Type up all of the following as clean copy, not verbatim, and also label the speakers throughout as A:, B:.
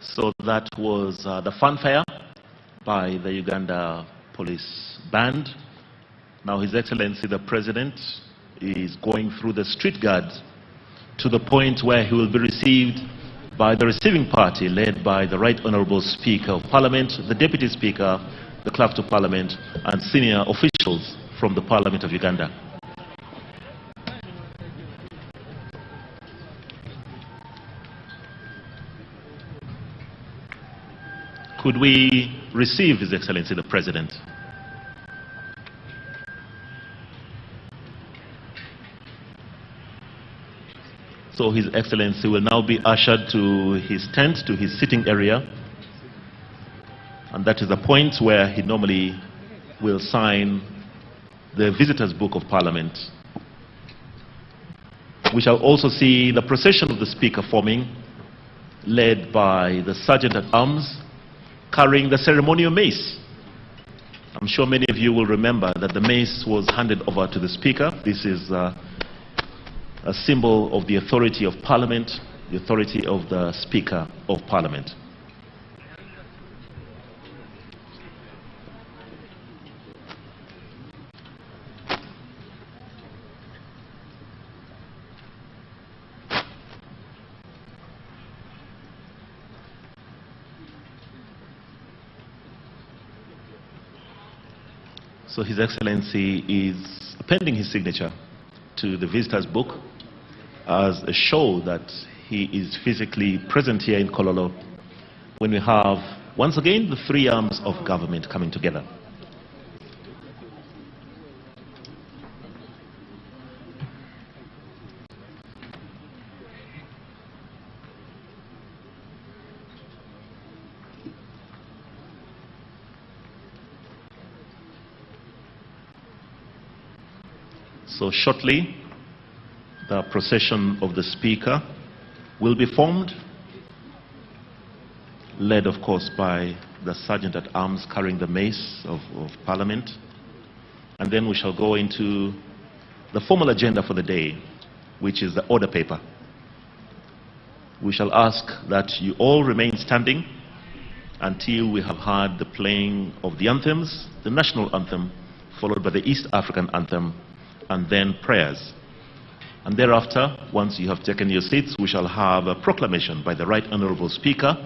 A: So that was the fanfare by the Uganda Police Band. Now His Excellency the President is going through the street guards to the point where he will be received by the receiving party led by the Right Honourable Speaker of Parliament, the Deputy Speaker, the Clerk to Parliament and senior officials from the Parliament of Uganda. Could we receive His Excellency the President? So His Excellency will now be ushered to his tent, to his sitting area. And that is the point where he normally will sign the Visitors' Book of Parliament. We shall also see the procession of the Speaker forming, led by the Sergeant at Arms, carrying the ceremonial mace. I'm sure many of you will remember that the mace was handed over to the Speaker. This is a symbol of the authority of Parliament, the authority of the Speaker of Parliament. So His Excellency is appending his signature to the Visitors' Book as a show that he is physically present here in Kololo when we have, once again, the three arms of government coming together. So shortly, the procession of the Speaker will be formed, led of course by the Sergeant at Arms carrying the mace of Parliament. And then we shall go into the formal agenda for the day, which is the order paper. We shall ask that you all remain standing until we have heard the playing of the anthems, the national anthem, followed by the East African anthem, and then prayers. And thereafter, once you have taken your seats, we shall have a proclamation by the Right Honourable Speaker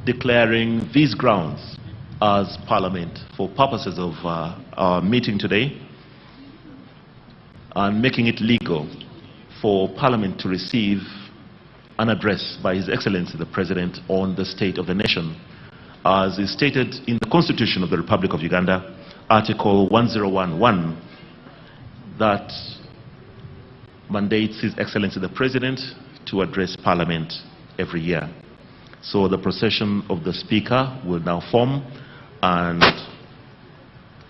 A: declaring these grounds as Parliament for purposes of our meeting today and making it legal for Parliament to receive an address by His Excellency the President on the state of the nation, as is stated in the Constitution of the Republic of Uganda, Article 1011, that mandates His Excellency the President to address Parliament every year. So the procession of the Speaker will now form, and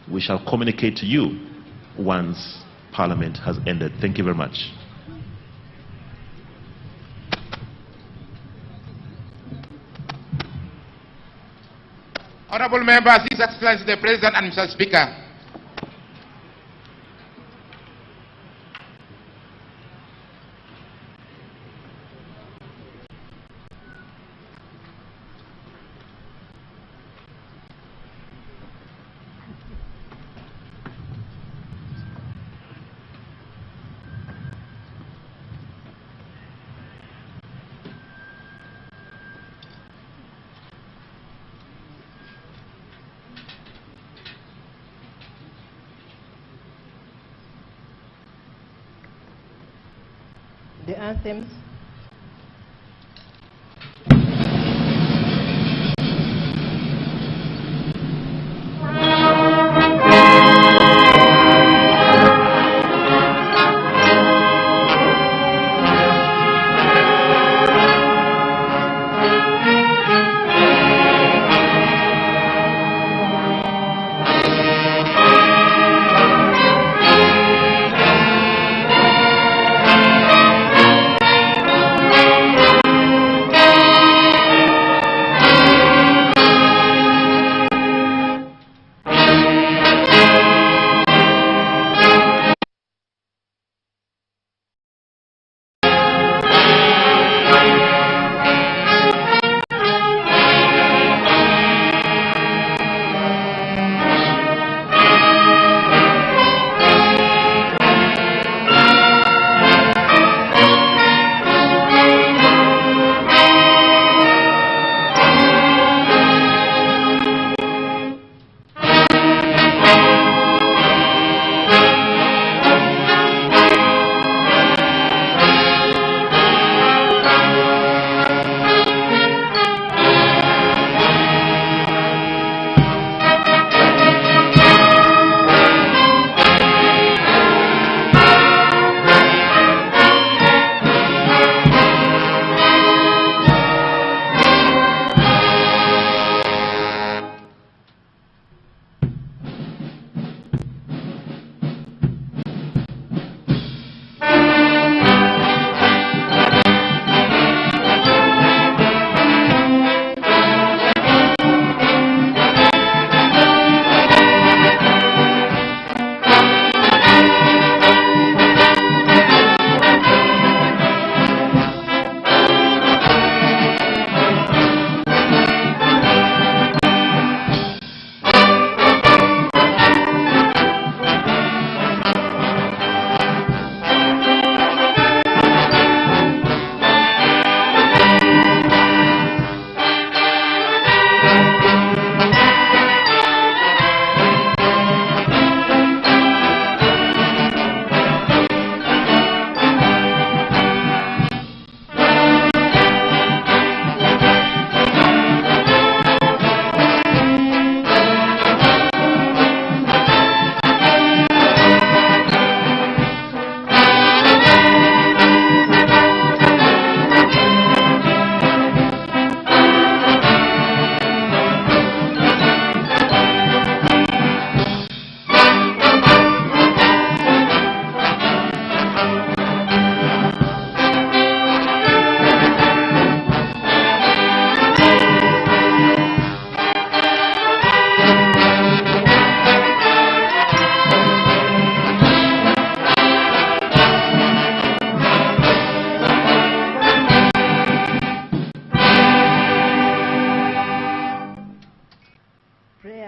A: we shall communicate to you once Parliament has ended. Thank you very much.
B: Honorable members, His Excellency the President and Mr. Speaker.
C: The anthems.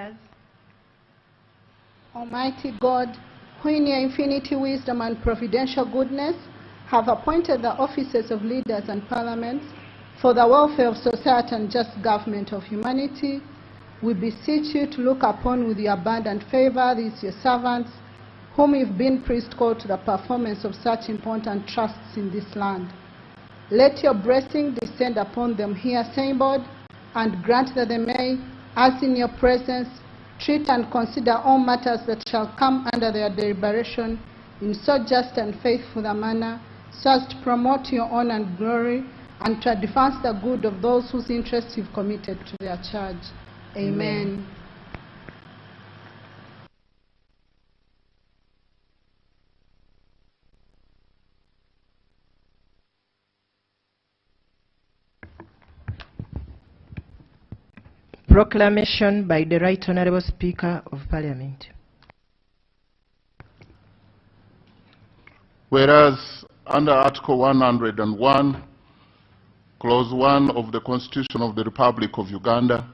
C: prayers.
D: Almighty God, who in your infinity wisdom and providential goodness have appointed the offices of leaders and parliaments for the welfare of society and just government of humanity, we beseech you to look upon with your abundant favor these your servants, whom you've been prescient to the performance of such important trusts in this land. Let your blessing descend upon them here assembled, and grant that they may, as in your presence, treat and consider all matters that shall come under their deliberation in so just and faithful a manner, so as to promote your honor and glory, and to advance the good of those whose interests you've committed to their charge. Amen.
C: Proclamation by the Right Honourable Speaker of Parliament.
E: Whereas under Article 101, Clause 1 of the Constitution of the Republic of Uganda,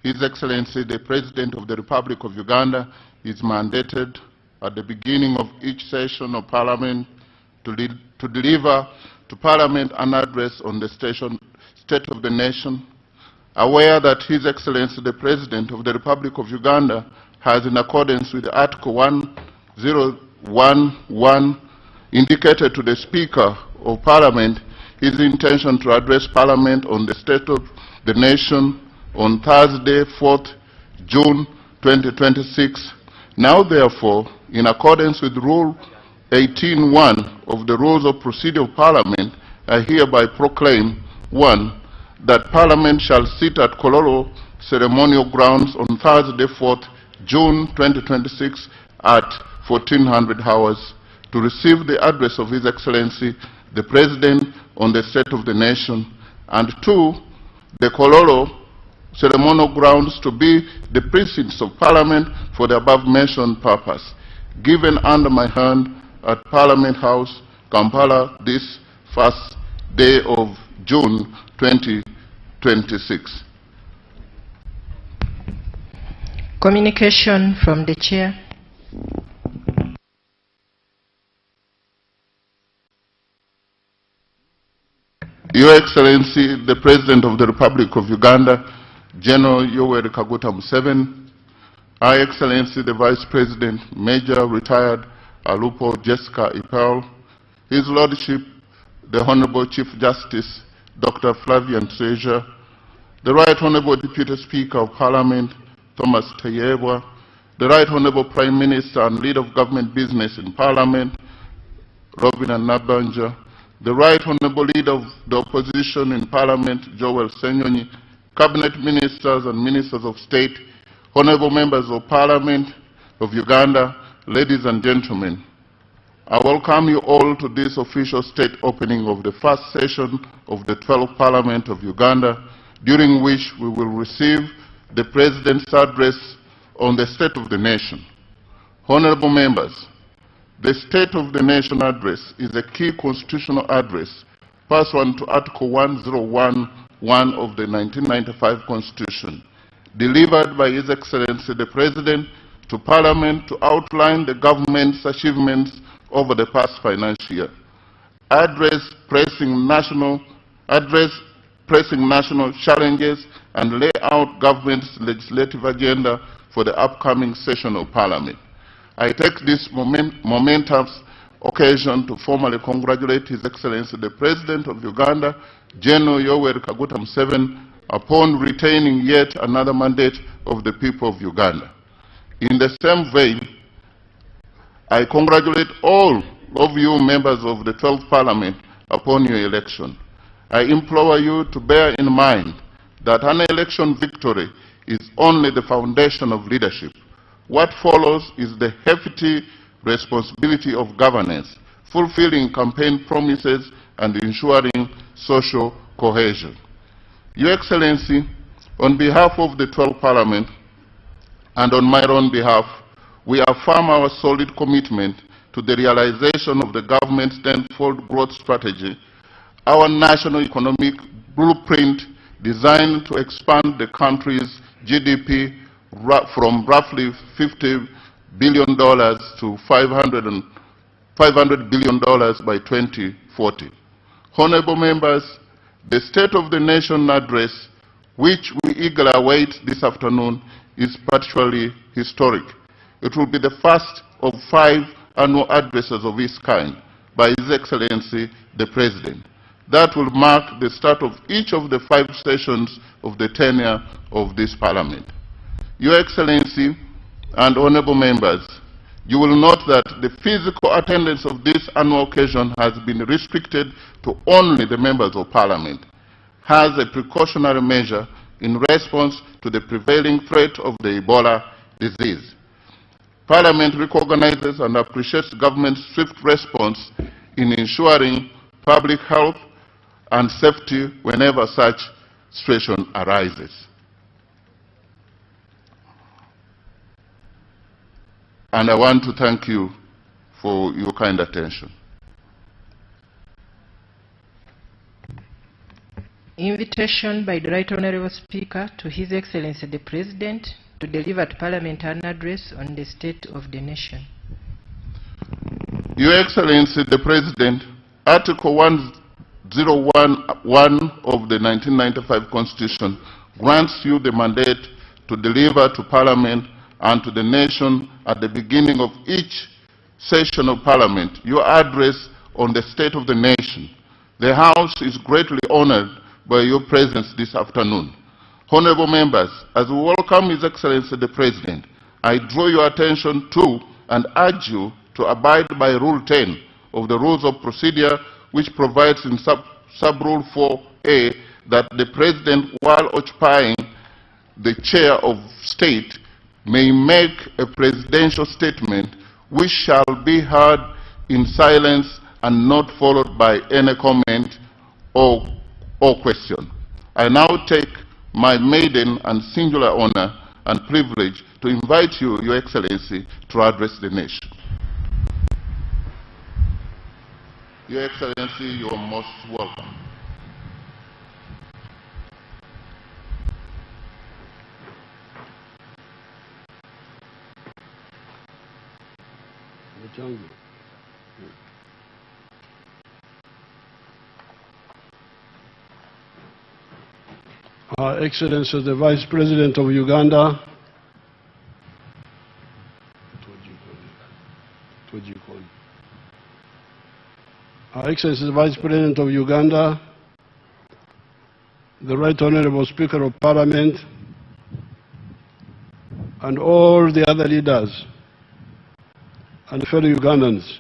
E: His Excellency the President of the Republic of Uganda is mandated at the beginning of each session of Parliament to deliver to Parliament an address on the state of the nation, aware that His Excellency the President of the Republic of Uganda has, in accordance with Article 1011, indicated to the Speaker of Parliament his intention to address Parliament on the state of the nation on Thursday, 4th June 2026. Now, therefore, in accordance with Rule 18.1 of the Rules of Procedure of Parliament, I hereby proclaim, 1, that Parliament shall sit at Kololo ceremonial grounds on Thursday, 4th June 2026 at 1400 hours to receive the address of His Excellency the President on the state of the nation, and 2, the Kololo ceremonial grounds to be the precincts of Parliament for the above-mentioned purpose, given under my hand at Parliament House, Kampala, this first day of June 2026.
C: Communication from the Chair.
E: Your Excellency, the President of the Republic of Uganda, General Yoweri Kaguta Museveni, Her Excellency, the Vice President, Major Retired Alupo Jessica Ipel, His Lordship, the Honorable Chief Justice, Dr. Flavian Treasure, the Right Honorable Deputy Speaker of Parliament, Thomas Tayebwa, the Right Honorable Prime Minister and Leader of Government Business in Parliament, Robin Nabanja, the Right Honorable Leader of the Opposition in Parliament, Joel Senyonyi, Cabinet Ministers and Ministers of State, Honorable Members of Parliament of Uganda, ladies and gentlemen, I welcome you all to this official state opening of the first session of the 12th Parliament of Uganda, during which we will receive the President's address on the state of the nation. Honorable members, the State of the Nation address is a key constitutional address pursuant to Article 1011 of the 1995 Constitution, delivered by His Excellency the President to Parliament to outline the government's achievements over the past financial year, address pressing national challenges, and lay out government's legislative agenda for the upcoming session of Parliament. I take this momentous occasion to formally congratulate His Excellency the President of Uganda, General Yoweri Kaguta Museveni, upon retaining yet another mandate of the people of Uganda. In the same vein, I congratulate all of you members of the 12th Parliament upon your election. I implore you to bear in mind that an election victory is only the foundation of leadership. What follows is the hefty responsibility of governance, fulfilling campaign promises and ensuring social cohesion. Your Excellency, on behalf of the 12th Parliament and on my own behalf, we affirm our solid commitment to the realization of the government's tenfold growth strategy, our national economic blueprint designed to expand the country's GDP from roughly $50 billion to $500 billion by 2040. Honorable members, the State of the Nation address, which we eagerly await this afternoon, is particularly historic. It will be the first of 5 annual addresses of its kind by His Excellency the President. That will mark the start of each of the 5 sessions of the tenure of this Parliament. Your Excellency and honorable members, you will note that the physical attendance of this annual occasion has been restricted to only the members of Parliament, as a precautionary measure in response to the prevailing threat of the Ebola disease. Parliament recognizes and appreciates government's swift response in ensuring public health and safety whenever such situation arises. And I want to thank you for your kind attention.
C: Invitation by the Right Honourable Speaker to His Excellency the President to deliver to Parliament an address on the state of the nation. Your Excellency the President, Article 101 of the 1995 Constitution grants you the mandate to deliver to Parliament and to the nation at the beginning of each session of Parliament your address on the state of the nation. The House is greatly honored by your presence this afternoon. Honorable members, as we welcome His Excellency the President, I draw your attention to and urge you to abide by Rule 10 of the Rules of Procedure, which provides in sub-Rule 4A that the President, while occupying the chair of state, may make a presidential statement which shall be heard in silence and not followed by any comment or question. I now take my maiden and singular honor and privilege to invite you, Your Excellency, to address the nation. Your Excellency, you are most welcome.
F: Her Excellency the Vice President of Uganda, Her Excellency the Vice President of Uganda, the Right Honourable Speaker of Parliament, and all the other leaders and fellow Ugandans.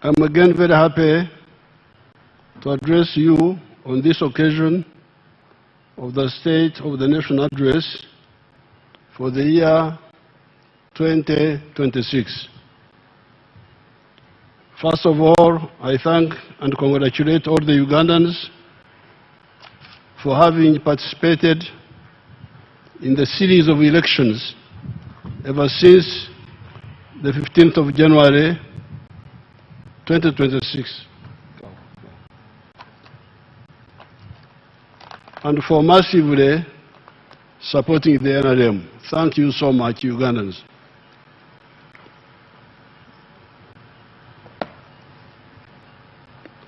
F: I'm again very happy to address you on this occasion of the State of the Nation Address for the year 2026. First of all, I thank and congratulate all the Ugandans for having participated in the series of elections ever since the 15th of January 2026. And for massively supporting the NRM. Thank you so much, Ugandans.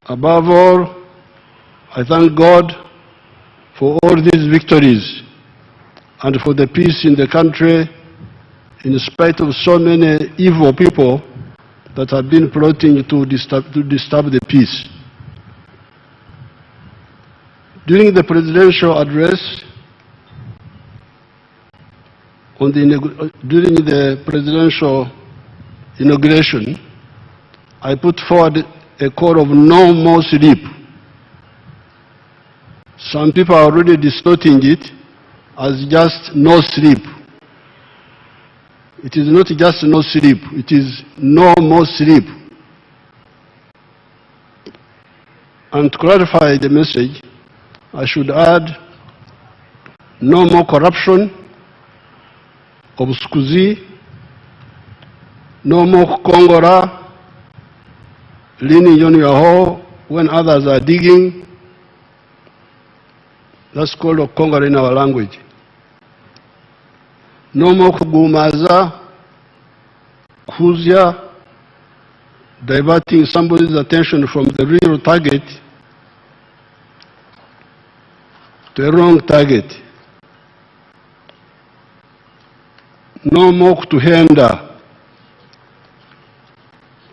F: Above all, I thank God for all these victories and for the peace in the country in spite of so many evil people that have been plotting to disturb the peace. During the presidential address, during the presidential inauguration, I put forward a call of no more sleep. Some people are already distorting it as just no sleep. It is not just no sleep, it is no more sleep. And to clarify the message, I should add no more corruption, obscurzy, no more Kongora, leaning on your hole when others are digging. That's called a Kongora in our language. no more kugumaza, kuzya, diverting somebody's attention from the real target to a wrong target. No more kutuhenda,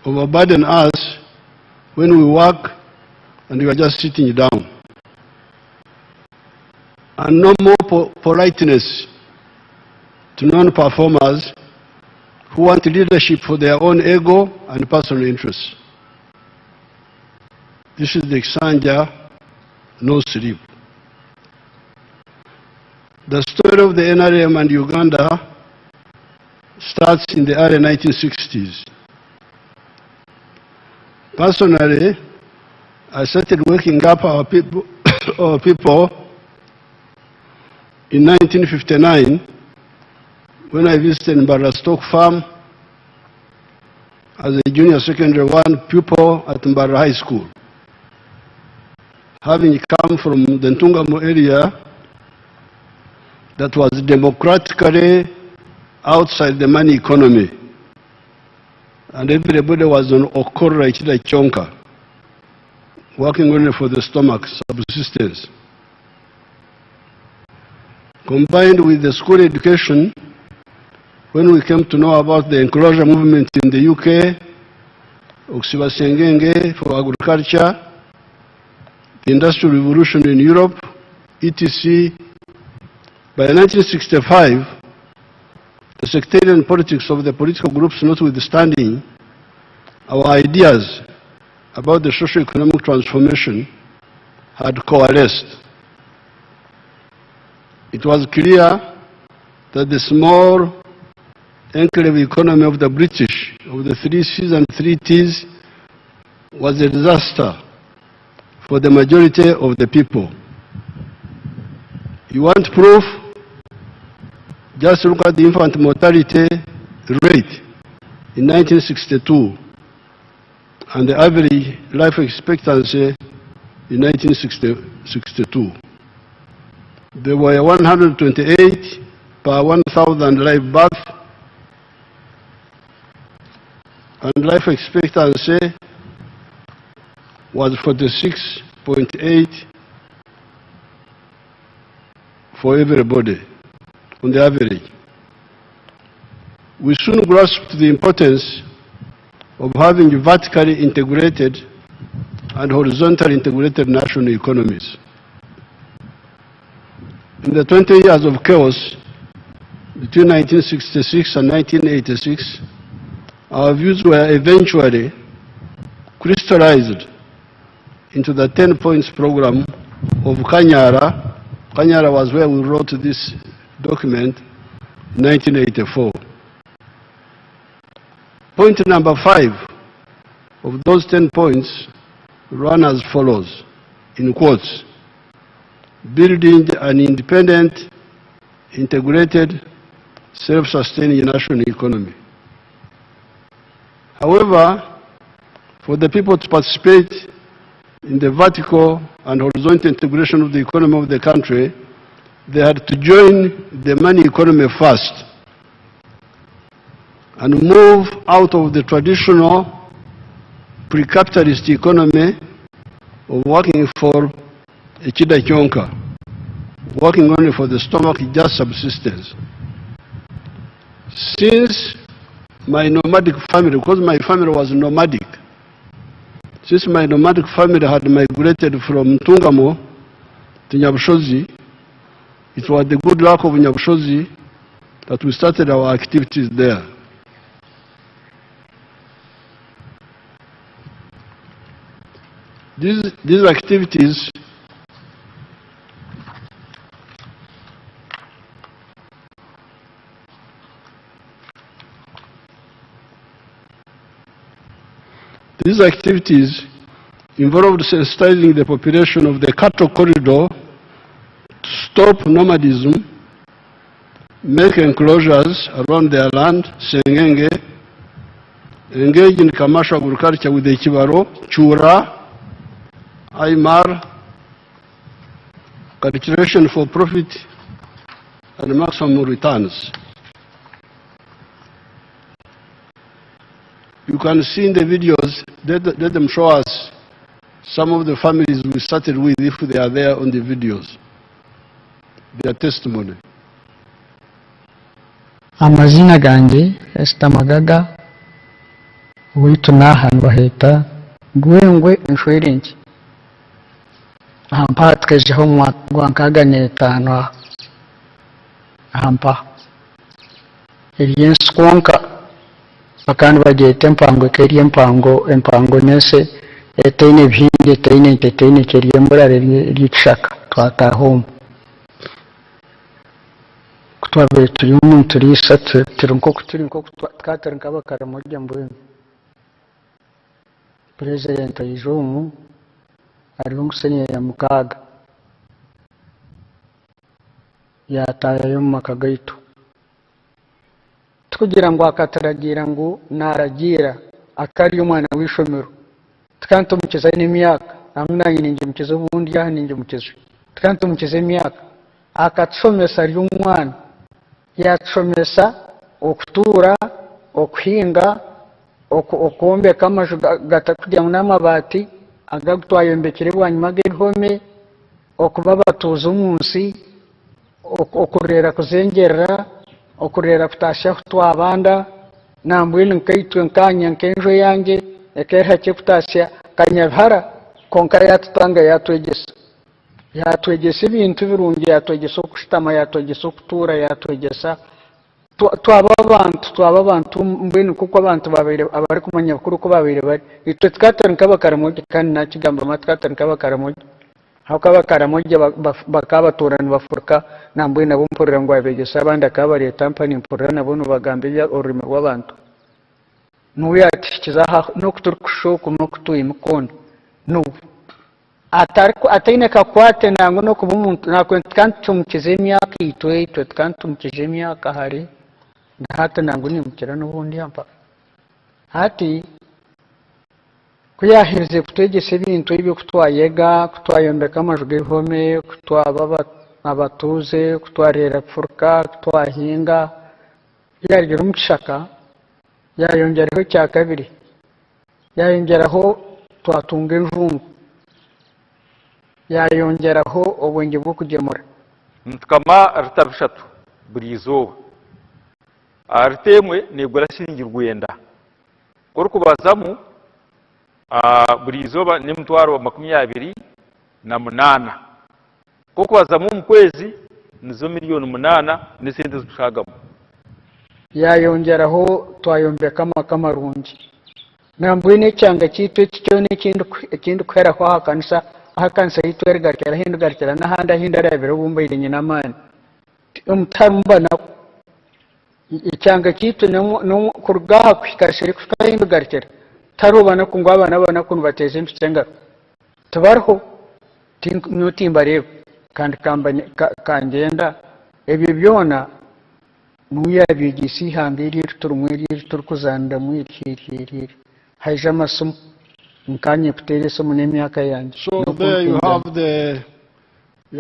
F: overburden us when we work and we are just sitting down. And no more politeness to non-performers who want leadership for their own ego and personal interests. This is the Xanja, no sleep. The story of the NRM and Uganda starts in the early 1960s. Personally, I started waking up our people in 1959 when I visited Mbara Stock Farm as a junior secondary 1 pupil at Mbara High School. Having come from the Ntungamo area that was democratically outside the money economy, and everybody was on Okwogera Kwa President, working only for the stomach subsistence. Combined with the school education, when we came to know about the enclosure movement in the UK, Oksibasengenge for agriculture, the Industrial Revolution in Europe, etc. By 1965, the sectarian politics of the political groups notwithstanding, our ideas about the socio-economic transformation had coalesced. It was clear that the small enclave economy of the British, of the 3 C's and 3 T's, was a disaster for the majority of the people. You want proof? Just look at the infant mortality rate in 1962 and the average life expectancy in 1962. There were 128 per 1,000 live births, and life expectancy was 46.8 for everybody on the average. We soon grasped the importance of having vertically integrated and horizontally integrated national economies. In the 20 years of chaos between 1966 and 1986, our views were eventually crystallized into the 10 points program of Kanyara. Kanyara was where we wrote this document in 1984. Point number 5 of those 10 points run as follows, in quotes: building an independent, integrated, self-sustaining national economy. However, for the people to participate in the vertical and horizontal integration of the economy of the country, they had to join the money economy first and move out of the traditional pre-capitalist economy of working for a chida chonka, working only for the stomach, just subsistence. Since my nomadic family, because my family was nomadic, since my nomadic family had migrated from Ntungamo to Nyabushozi, it was the good luck of Nyabushozi that we started our activities there. These activities involved sensitizing the population of the cattle corridor to stop nomadism, make enclosures around their land, Sengenge, engage in commercial agriculture with the Kibaro, Chura, Aymar, cultivation for profit and maximum returns. can see in the videos, let them show us some of the families we started with, if they are there on the videos, their testimony.
G: Amazina gange Esther Magaga witu nahan baheta gwengwe inshwerenki ahampa tkejeho mwankaga netano ahampa elienskonka bakandi bagete mpango keri empango nese etene bhinde etene keri embulare ly'ekishaka twataho kutwabe turi umuntu risa turi nko twatari nk'abakara mujya mbwe President Ijumu ariho ngusenye ya mukaga yataye mu makagaitu tukugira ngo akataragira ngo naragira akari umwana w'ishomero tukanto mukiza n'imyaka amnanye ninje mukiza ubundi yahaninje mukiza tukanto mukiza imyaka akatsomesa ari umwana yacomesa okutura okuhinga okuombeka amaju gatakugira n'amabati agagutwayombekere bwanyuma g'ehome okuba batuza umunsi okurera kuzengerera okurera kutasha kutwabanda nambwini nkaitwe nkanya nkenjo yange ekeha cye kutasha kanyabhara konka yatutanga yatwegesa ibintu birungi yatwegesa okushitama yatwegesa okutura yatwegesa twaba abantu mbwenu kuko abantu babire abari kumanya kuri ko babire bari itwe twatari nk'abakaramoje kandi nakigamba amatwatari nk'abakaramoje hakabakaramoje bakabaturana bafurika nambwenu nabo mpurira ngo abegesa abandi akabari tampani mpurira nabo bagambe ururimi rw'abantu nuyati kizaha no kuturkushoku no kutuyimkondo no ataine kakwate nango no kuba umuntu nakwentukantumukize imyaka itwe tukantumukize imyaka hari hata nango nimukira n'ubundi yampa hati kuyahirize kutwegese ibintu ibyo kutwayega kutwayombeka amaju g'ihome kutwaba abatuze kutwarera furka kutwahinga yagira umukishaka yayongeraho cya kabiri yayongeraho twatunga enjungu yayongeraho obwenge bwo kugemura
H: ntukama arutabishatu buri izuba aritemwe negura shiringi rwenda kuri kubazamu buri izuba ni mtwaro 28 ko kubazamu mu kwezi nizo miliyoni 8 n'isente zishagamo
G: yayongeraho twayombeka amakarungi nambwine cyanga cyitwe cyo n'ikindi kwera kwa hakanisa hakanisa yitwe garkera hindu garkera n'ahandi hinda rebero bumbaire nyina mani umutarumba na icyanga cyitwe no kurgaha kwikashiri kukahindu garkera tarubana ku ngwabana bana kuntu bateze impyenga tubarho nutimba rebo kandi kambanye kangenda ebyo byona nuyabigisi hambiri turumwiri turkuzanda mwiri haje amasomo nkanye kutere somo n'imyaka yanjye.
F: So there you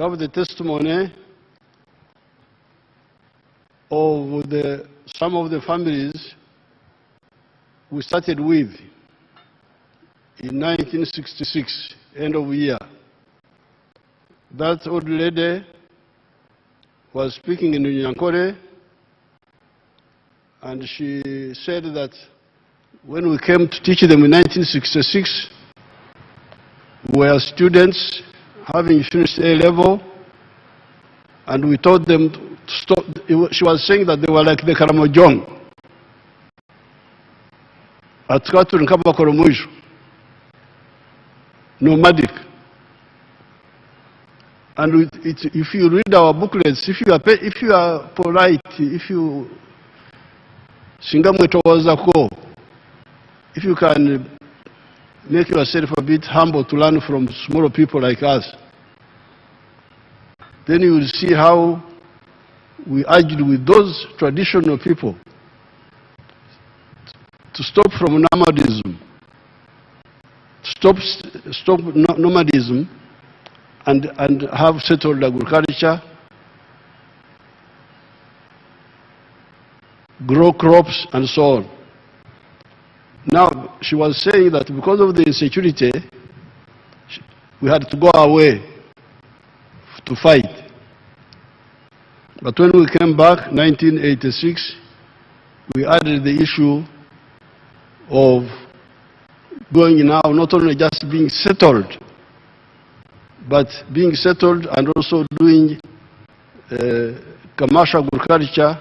F: have the testimony of some of the families we started with in 1966, end of year. That old lady was speaking in Nyankore, and she said that when we came to teach them in 1966, we were students having finished A-level, and we taught them to stop. She was saying that they were like the Karamojong. Atkatu nk'abakoromujo, nomadic. And if you read our booklets, if you are polite, if you singamwe towazako, if you can make yourself a bit humble to learn from smaller people like us, then you will see how we argued with those traditional people to stop from nomadism, stop nomadism, and have settled agriculture, grow crops, and so on. Now, she was saying that because of the insecurity, we had to go away to fight. But when we came back, 1986, we added the issue of going now not only just being settled, but being settled and also doing commercial agriculture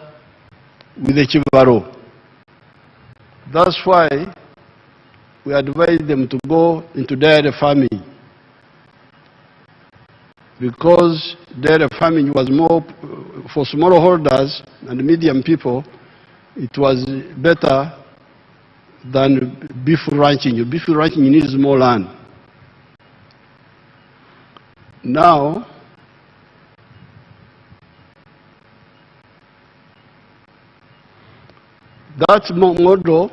F: with the Chivaro. That's why we advised them to go into dairy farming, because dairy farming was more, for smallholders and medium people, it was better than beef ranching. Beef ranching needs more land. Now, that model,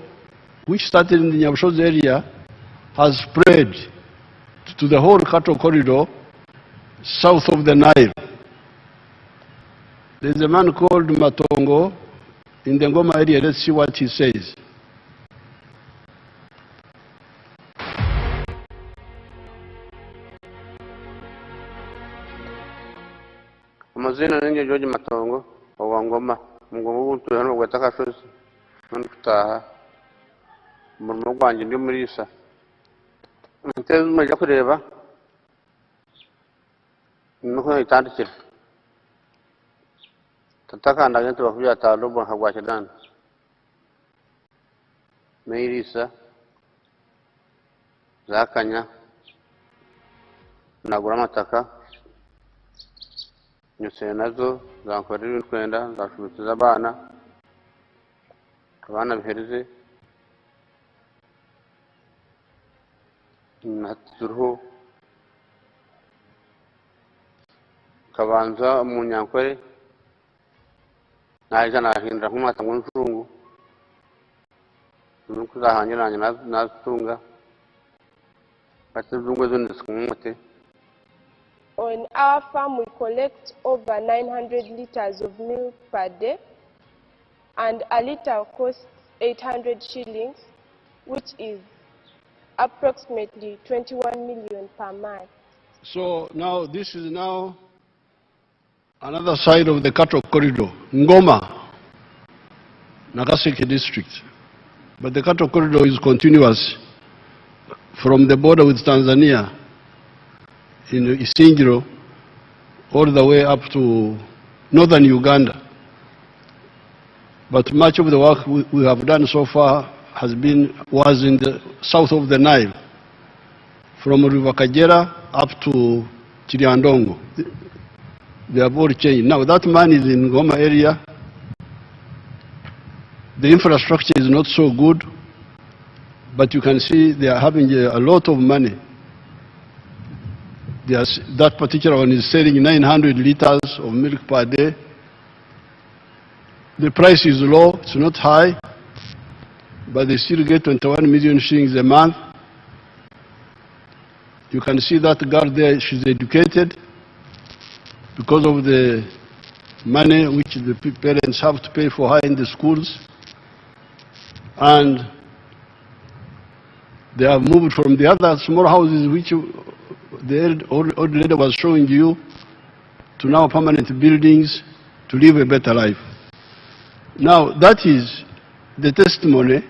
F: which started in the Nyabusho's area, has spread to the whole cattle corridor south of the Nile. There's a man called Matongo in the Ngoma area. Let's see what he says.
I: Amazina ninge George Matongo wa Ngoma Ngoma buntu hano gwataka shozi nandutaha umurimo gwanjye ndi muri isa nteze mujya kureba nuko itandikira tatakanda gento bakubya talobo hagwakidana meirisa zakanya nagura amataka nyose nazo zankorera intwenda zashubitiza abana bihereze naturuho kabanza mu nyankore naje nahindura nk'umwata ngo nshungu nuko zahanyuranye natunga batuzungwe zone zikumute.
J: On our farm, we collect over 900 liters of milk per day, and a liter costs 800 shillings, which is approximately 21 million per month.
F: So now this is now another side of the cattle corridor, Ngoma, Nagasaki district. But the cattle corridor is continuous from the border with Tanzania in Isingiro all the way up to northern Uganda. But much of the work we have done so far was in the south of the Nile, from River Kagera up to Chiriandongo. They have all changed. Now that man is in Goma area. The infrastructure is not so good, but you can see they are having a lot of money. That particular one is selling 900 liters of milk per day. The price is low, it's not high, but they still get 21 million shillings a month. You can see that girl there, she's educated because of the money which the parents have to pay for her in the schools. And they have moved from the other small houses which the old lady was showing you to now permanent buildings to live a better life. Now that is the testimony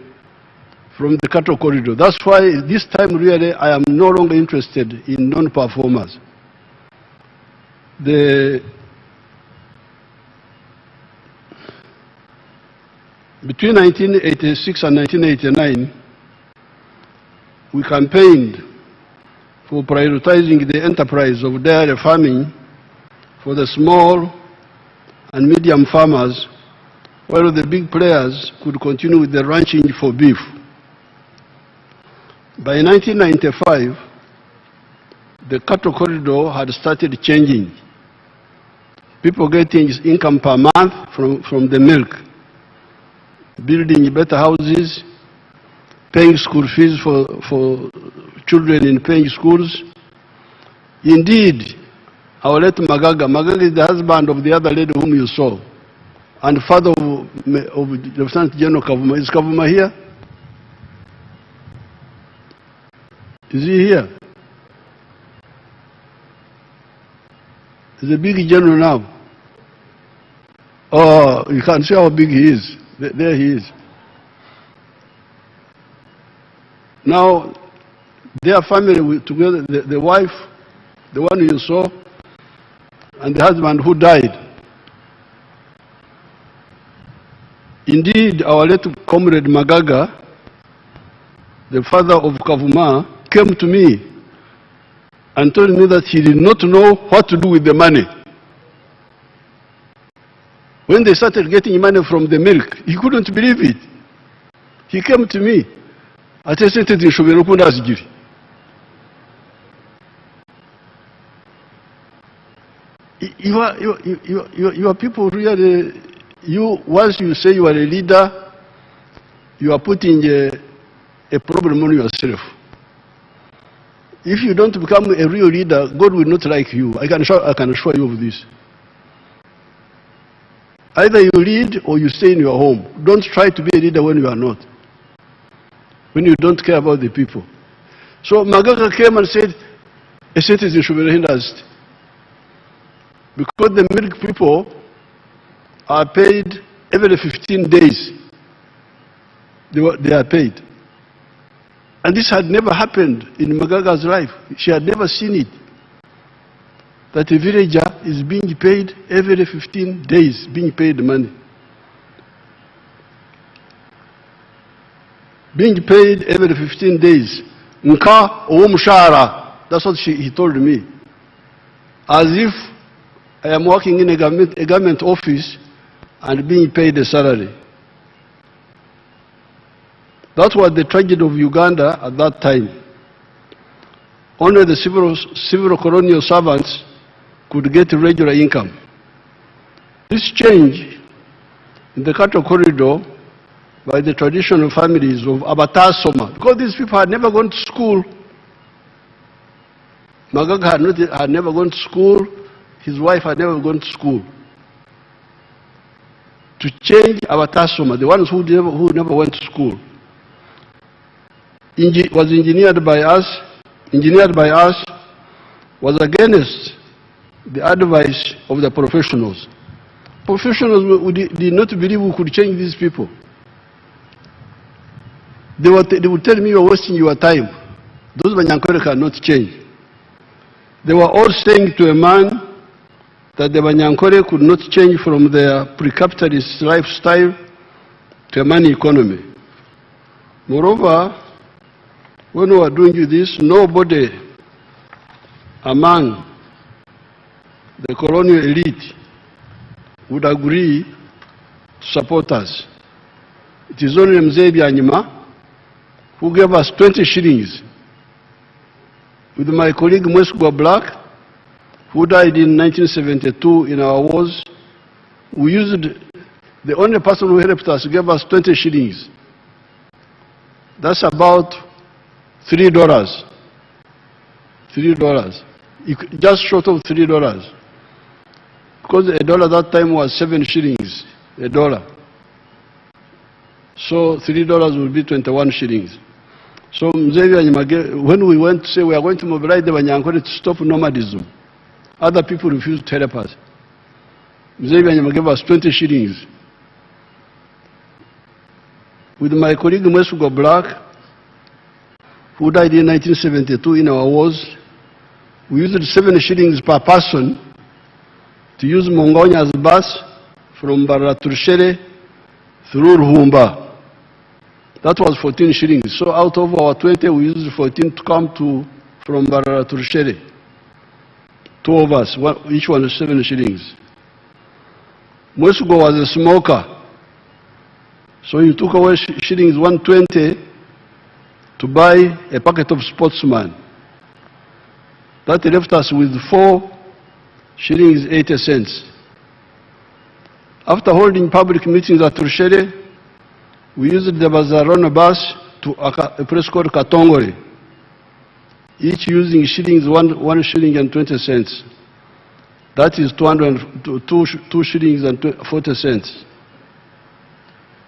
F: from the cattle corridor. That's why this time really I am no longer interested in non-performers. Between 1986 and 1989, we campaigned for prioritizing the enterprise of dairy farming for the small and medium farmers, while the big players could continue with the ranching for beef. By 1995, the cattle corridor had started changing. People getting income per month from the milk, building better houses, paying school fees for children in paying schools. Indeed, our late Magaga is the husband of the other lady whom you saw, and father of Lieutenant General Kavuma. Is Kavuma here? Is he here? He's a big general now. Oh, you can see how big he is. There he is. Now, their family together, the wife, the one you saw, and the husband who died. Indeed, our late comrade Magaga, the father of Kavuma, came to me and told me that he did not know what to do with the money. When they started getting money from the milk, he couldn't believe it. He came to me. I said, you are people really, once you say you are a leader, you are putting a problem on yourself. If you don't become a real leader, God will not like you. I can assure you of this. Either you lead or you stay in your home. Don't try to be a leader when you are not. When you don't care about the people. So Magaga came and said, a citizen should be recognized. Because the milk people are paid every 15 days. They are paid. And this had never happened in Magaga's life. She had never seen it. That a villager is being paid every 15 days, being paid money. Being paid every 15 days. Nka o mshahara. That's what he told me. As if I am working in a government office and being paid a salary. That was the tragedy of Uganda at that time. Only the civil colonial servants could get regular income. This change in the cattle corridor by the traditional families of Abatasoma, because these people had never gone to school. Magaga had never gone to school. His wife had never gone to school. To change Abatasoma, the ones who never went to school, was engineered by us, was against the advice of the professionals. Professionals did not believe we could change these people. They would tell me, you are wasting your time. Those Banyankore cannot change. They were all saying to a man that the Banyankore could not change from their pre-capitalist lifestyle to a money economy. Moreover, when we were doing this, nobody among the colonial elite would agree to support us. It is only Mzee Byanyima who gave us 20 shillings. With my colleague Mwesugwa Black, who died in 1972 in our wars, we used, the only person who helped us gave us 20 shillings. That's about $3. $3. Just short of $3. Because a dollar that time was 7 shillings, a dollar. So $3 would be 21 shillings. So when we went to say we are going to mobilize the Banyankore to stop nomadism, other people refused to help us. Mzee gave us 20 shillings. With my colleague Mwesugwa Black, who died in 1972 in our wars, we used 7 shillings per person to use Mongonya's bus from Baraturushere through Ruhumba. That was 14 shillings. So out of our 20, we used 14 to come from Baraturushere. 2 of us, each one 7 shillings. Mwesugwa was a smoker. So he took away shillings 120 to buy a packet of Sportsman. That left us with 4 shillings 80 cents. After holding public meetings at Turushere, we used the Bazarona bus to a place called Katongore, each using shillings 1 shilling and 20 cents. That is 2 shillings and 40 cents.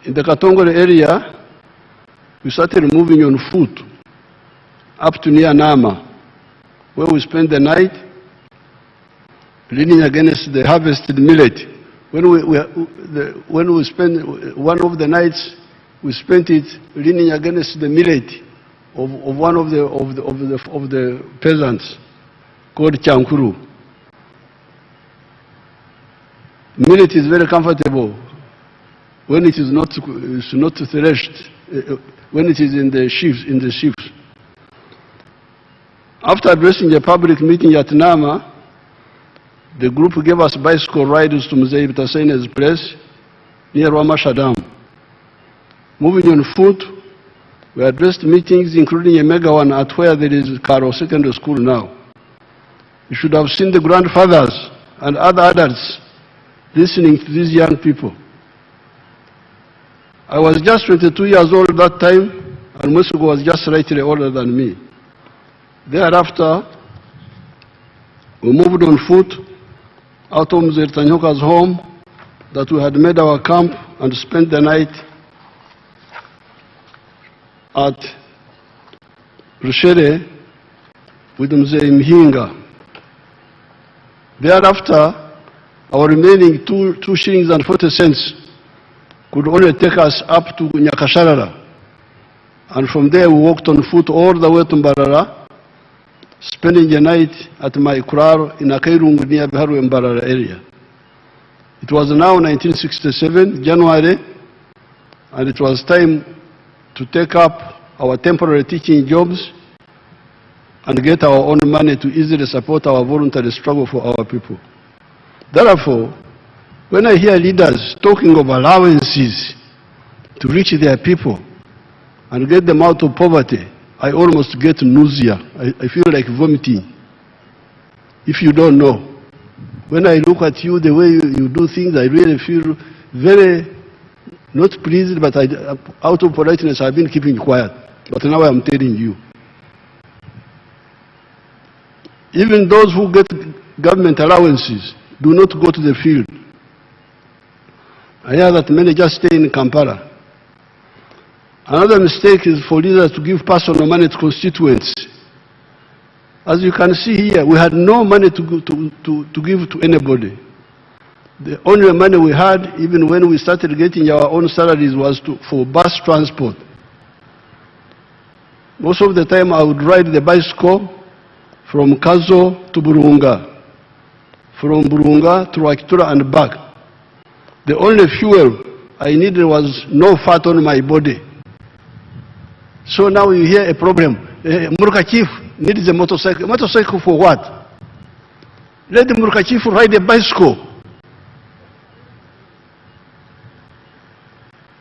F: In the Katongore area, we started moving on foot up to near Nama, where we spent the night leaning against the harvested millet. When we spent one of the nights, we spent it leaning against the millet of one of the peasants called Chankuru. Millet is very comfortable when it is not threshed, when it is in the sheaves. After addressing a public meeting at Nama, the group gave us bicycle rides to Mzee Bitasene's place near Wamasha Dam. Moving on foot, we addressed meetings, including a mega one at where there is Karo Secondary School now. You should have seen the grandfathers and other adults listening to these young people. I was just 22 years old that time, and Musugu was just slightly older than me. Thereafter, we moved on foot out of Mzee Tanyoka's home that we had made our camp and spent the night at Rushere with Mzee Mhinga. Thereafter, our remaining 2 shillings and 40 cents could only take us up to Nyakasharara. And from there we walked on foot all the way to Mbarara, spending the night at my kurar in Akairungu near Biharu Mbarara area. It was now 1967, January, and it was time to take up our temporary teaching jobs and get our own money to easily support our voluntary struggle for our people. Therefore, when I hear leaders talking of allowances to reach their people and get them out of poverty, I almost get nausea. I feel like vomiting. If you don't know, when I look at you, the way you do things, I really feel very not pleased, but out of politeness, I've been keeping quiet. But now I'm telling you. Even those who get government allowances do not go to the field. I hear that many just stay in Kampala. Another mistake is for leaders to give personal money to constituents. As you can see here, we had no money to give to anybody. The only money we had, even when we started getting our own salaries, was for bus transport. Most of the time I would ride the bicycle from Kazo to Burunga, from Burunga to Wakitura and back. The only fuel I needed was no fat on my body. So now you hear a problem. Murka chief needs a motorcycle. Motorcycle for what? Let the Murka chief ride a bicycle.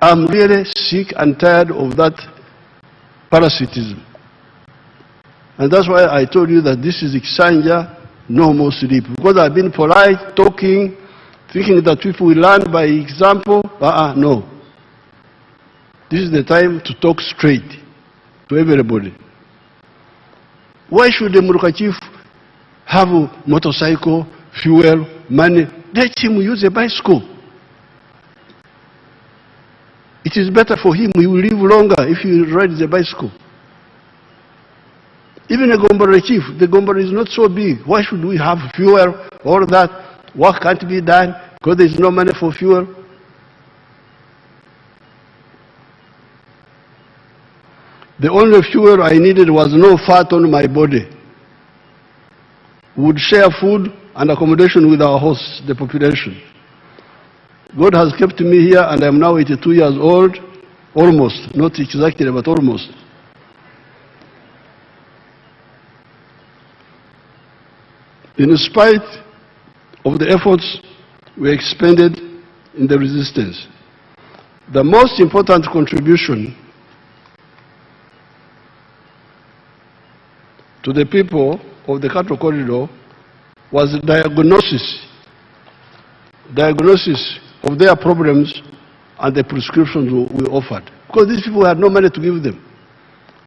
F: I'm really sick and tired of that parasitism. And that's why I told you that this is Iksanja, no more sleep. Because I've been polite, talking, thinking that people will learn by example. No. This is the time to talk straight to everybody. Why should the Muruka chief have a motorcycle, fuel, money? Let him use a bicycle. It is better for him. He will live longer if he rides the bicycle. Even a Gombore chief, the Gombore is not so big. Why should we have fuel, all that? Work can't be done because there is no money for fuel. The only fuel I needed was no fat on my body. We would share food and accommodation with our hosts, the population. God has kept me here, and I am now 82 years old, almost, not exactly, but almost. In spite of the efforts we expended in the resistance, the most important contribution to the people of the Cattle Corridor was the diagnosis of their problems and the prescriptions we offered. Because these people had no money to give them.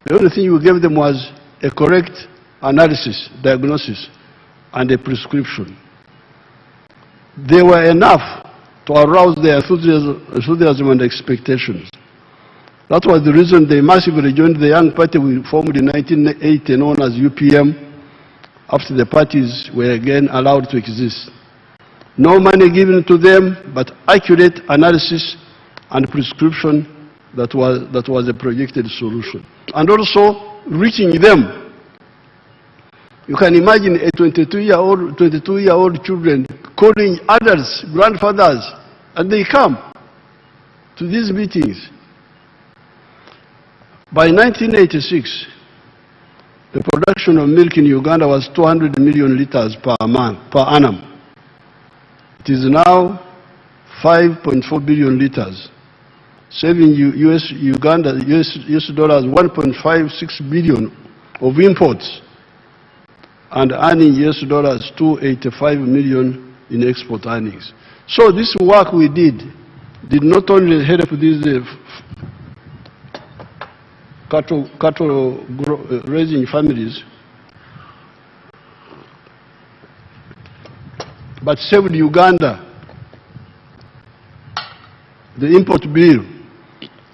F: The only thing we gave them was a correct analysis, diagnosis, and a prescription. They were enough to arouse their enthusiasm and expectations. That was the reason they massively joined the young party we formed in 1980, known as UPM, after the parties were again allowed to exist. No money given to them, but accurate analysis and prescription that was a projected solution. And also reaching them. You can imagine a 22-year-old children calling adults, grandfathers, and they come to these meetings. By 1986, the production of milk in Uganda was 200 million liters per annum. It is now 5.4 billion liters, saving US dollars 1.56 billion of imports and earning US dollars 285 million in export earnings. So this work we did not only help these cattle raising families, but saved Uganda the import bill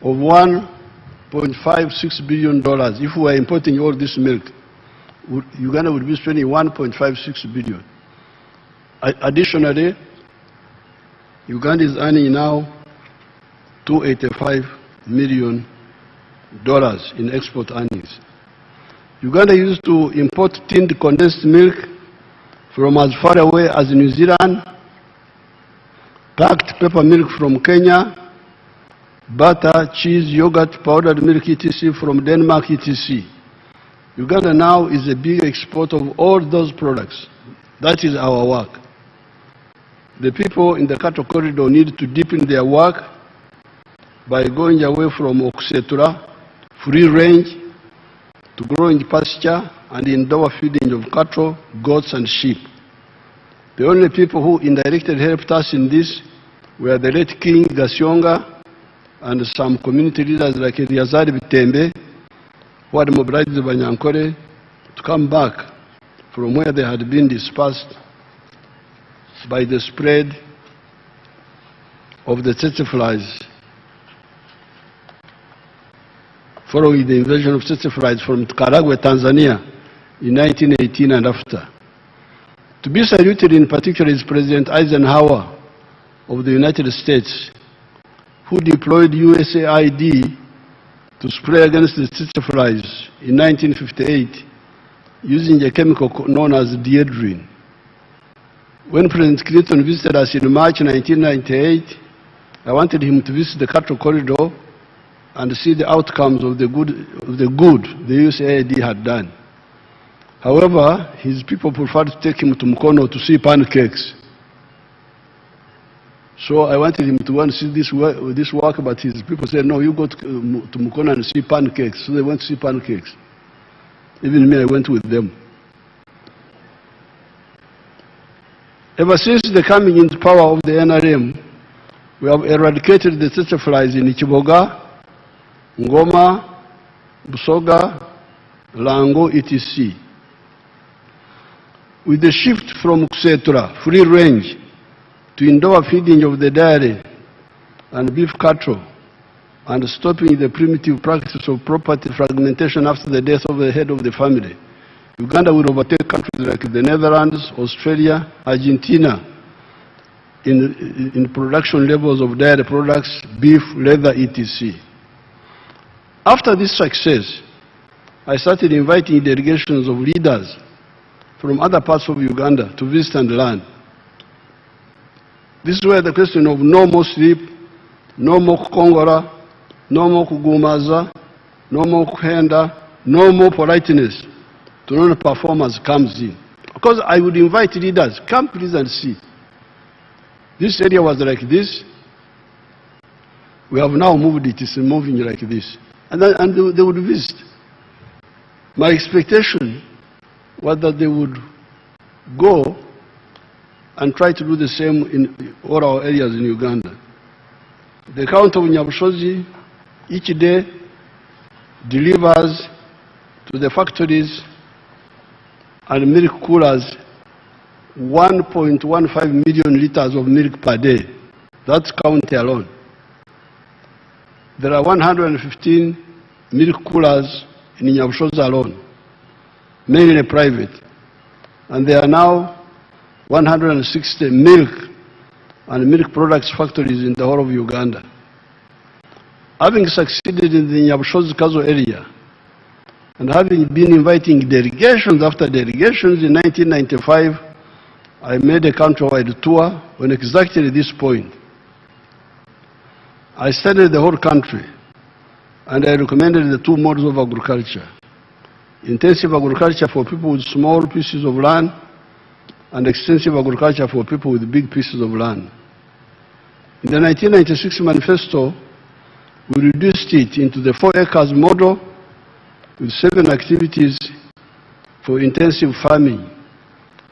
F: of $1.56 billion. If we are importing all this milk, Uganda would be spending $1.56 billion. Additionally, Uganda is earning now $285 million in export earnings. Uganda used to import tinned condensed milk from as far away as New Zealand, packed pepper milk from Kenya, butter, cheese, yogurt, powdered milk, etc. from Denmark, etc. Uganda now is a big exporter of all those products. That is our work. The people in the cattle corridor need to deepen their work by going away from Okwogera, free range, to growing pasture and indoor feeding of cattle, goats and sheep. The only people who indirectly helped us in this were the late King Gasyonga and some community leaders like Eliazari Bitembe, who had mobilized the Banyankore to come back from where they had been dispersed by the spread of the tsetse flies following the invasion of tsetse flies from Karagwe, Tanzania in 1918 and after. To be saluted in particular is President Eisenhower of the United States, who deployed USAID to spray against the tsetse flies in 1958 using a chemical known as diedrine. When President Clinton visited us in March 1998, I wanted him to visit the cattle corridor and see the outcomes of the good the USAID had done. However, his people preferred to take him to Mukono to see pancakes. So I wanted him to go and see this work, but his people said, no, you go to Mukono and see pancakes. So they went to see pancakes. Even me, I went with them. Ever since the coming into power of the NRM, we have eradicated the tsetse flies in Ichiboga, Ngoma, Busoga, Lango, etc. With the shift from Okwogera, free range, to indoor feeding of the dairy and beef cattle, and stopping the primitive practice of property fragmentation after the death of the head of the family, Uganda will overtake countries like the Netherlands, Australia, Argentina in production levels of dairy products, beef, leather, etc. After this success, I started inviting delegations of leaders from other parts of Uganda to visit and learn. This is where the question of no more sleep, no more kukongora, no more kugumaza, no more kuhenda, no more politeness to non-performers comes in. Because I would invite leaders, come please and see. This area was like this. We have now moved it, it's moving like this. And they would visit. My expectation was that they would go and try to do the same in all our areas in Uganda. The county of Nyabushozi each day delivers to the factories and milk coolers 1.15 million liters of milk per day. That's county alone. there are 115 milk coolers in Nyabushoza alone, mainly private, and there are now 160 milk and milk products factories in the whole of Uganda. Having succeeded in the Nyabushoza area, and having been inviting delegations after delegations in 1995, I made a countrywide tour on exactly this point. I studied the whole country, and I recommended the two modes of agriculture: intensive agriculture for people with small pieces of land, and extensive agriculture for people with big pieces of land. In the 1996 manifesto, we reduced it into the 4 acres model with 7 activities for intensive farming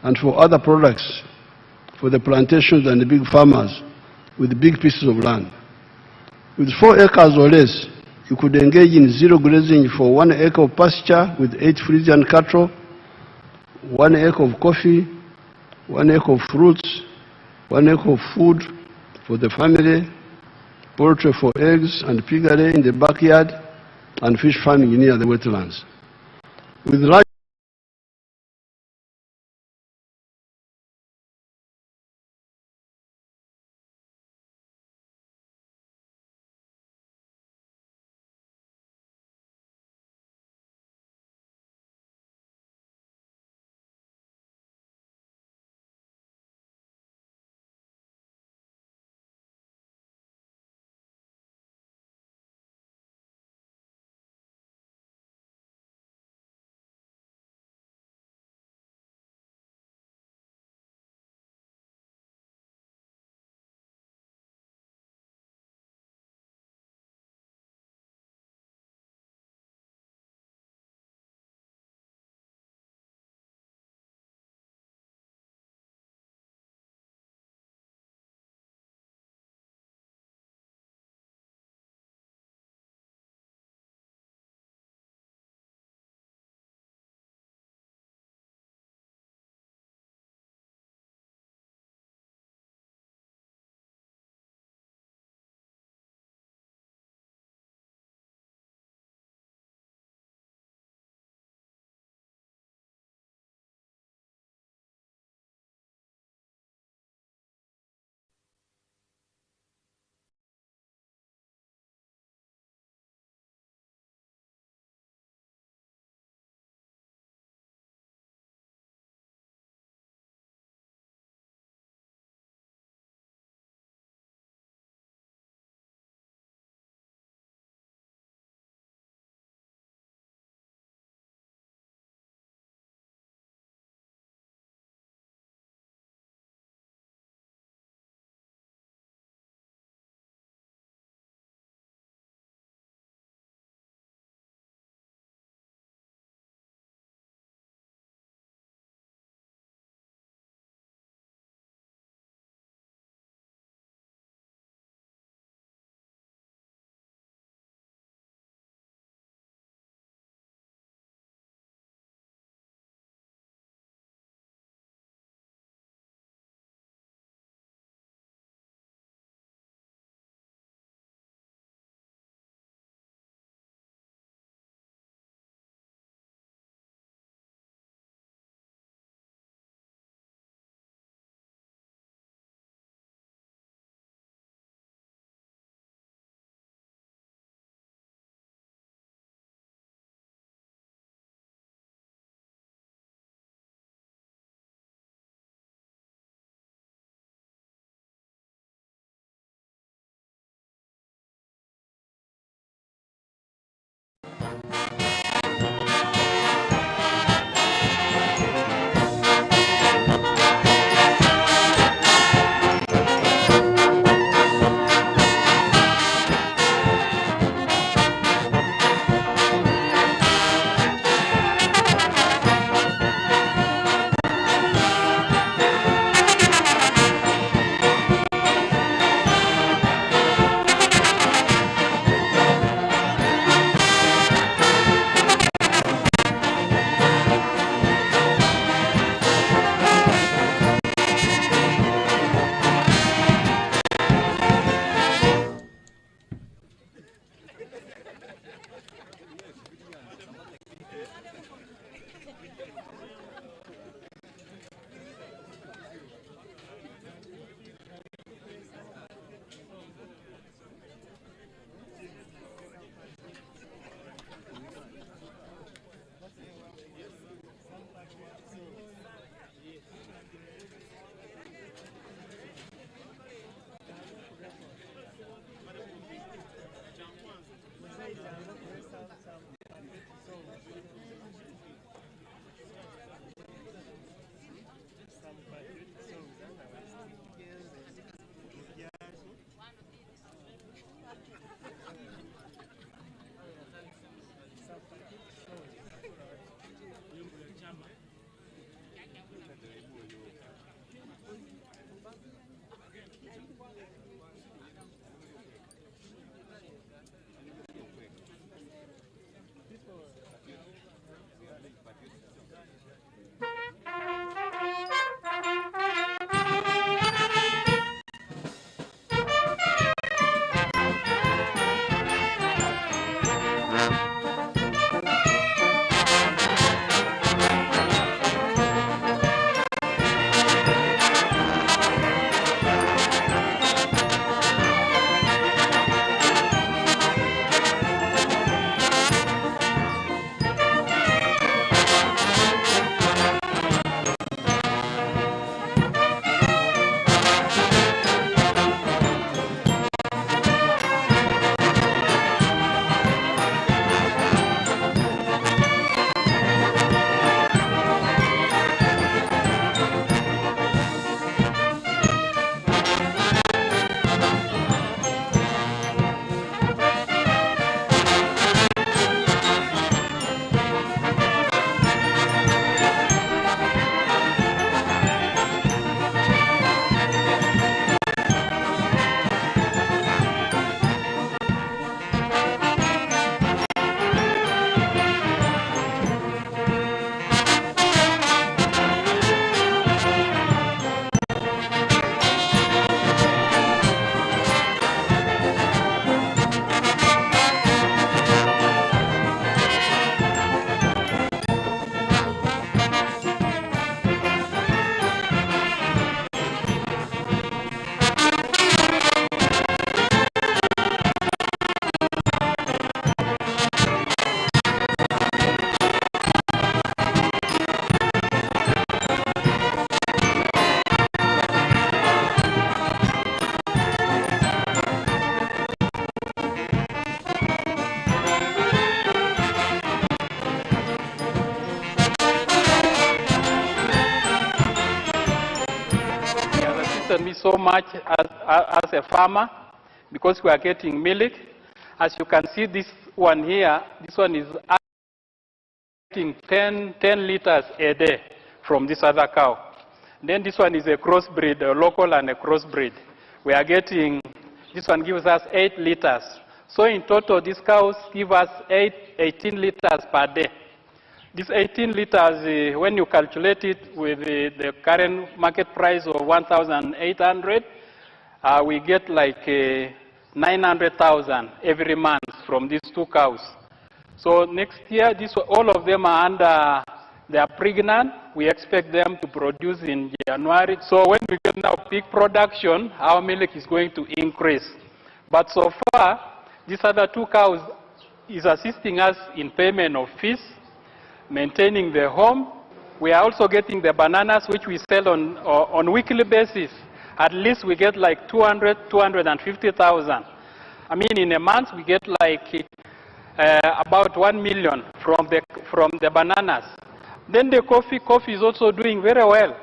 F: and for other products for the plantations and the big farmers with big pieces of land. With 4 acres or less, you could engage in zero grazing for 1 acre of pasture with 8 Frisian cattle, 1 acre of coffee, 1 acre of fruits, 1 acre of food for the family, poultry for eggs and piggery in the backyard, and fish farming near the wetlands. With large
K: so much as a farmer because we are getting milk. As you can see, this one here, this one is getting 10 liters a day from this other cow. Then this one is a crossbreed, a local and a crossbreed. We are getting, this one gives us 8 liters. So in total, these cows give us 18 liters per day. This 18 liters, when you calculate it with the current market price of 1,800, we get like 900,000 every month from these 2 cows. So next year, all of them are under, they are pregnant. We expect them to produce in January. So when we get now peak production, our milk is going to increase. But so far, these other 2 cows is assisting us in payment of fees, maintaining the home. We are also getting the bananas, which we sell on weekly basis. At least we get like 250,000. I mean, in a month, we get like about 1 million from the bananas. Then the coffee is also doing very well.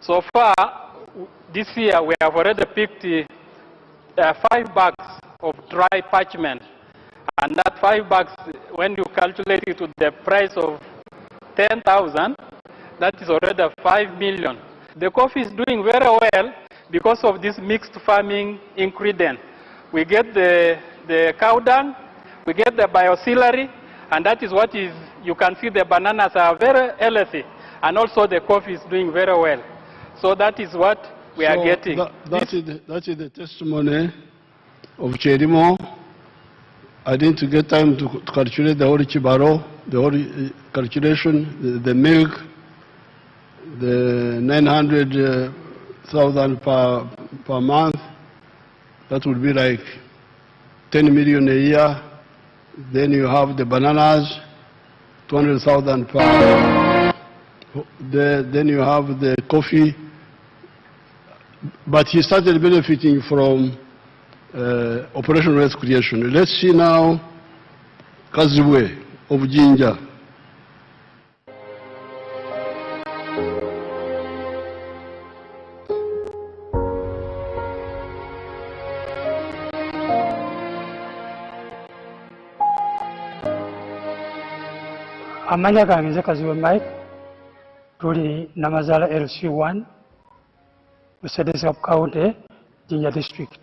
K: So far, this year, we have already picked 5 bags of dry parchment. And that 5 bags, when you calculate it to the price of 10,000, that is already 5 million. The coffee is doing very well because of this mixed farming ingredient. We get the cow dung, we get the bioauxiliary, and that is what is, you can see the bananas are very healthy, and also the coffee is doing very well. So that is what we are getting.
F: That is the testimony of Cherimo. I didn't get time to calculate the whole Chibaro, the whole calculation, the milk, the 900,000 per month. That would be like 10 million a year. Then you have the bananas, 200,000 per. Then you have the coffee. But he started benefiting from Operation Wealth Creation. Let's see now Kaziwe of Jinja.
L: Amanya gange nze Kaziwe Mike, tuli Namazala LC1, Mercedes Cup County, Jinja District.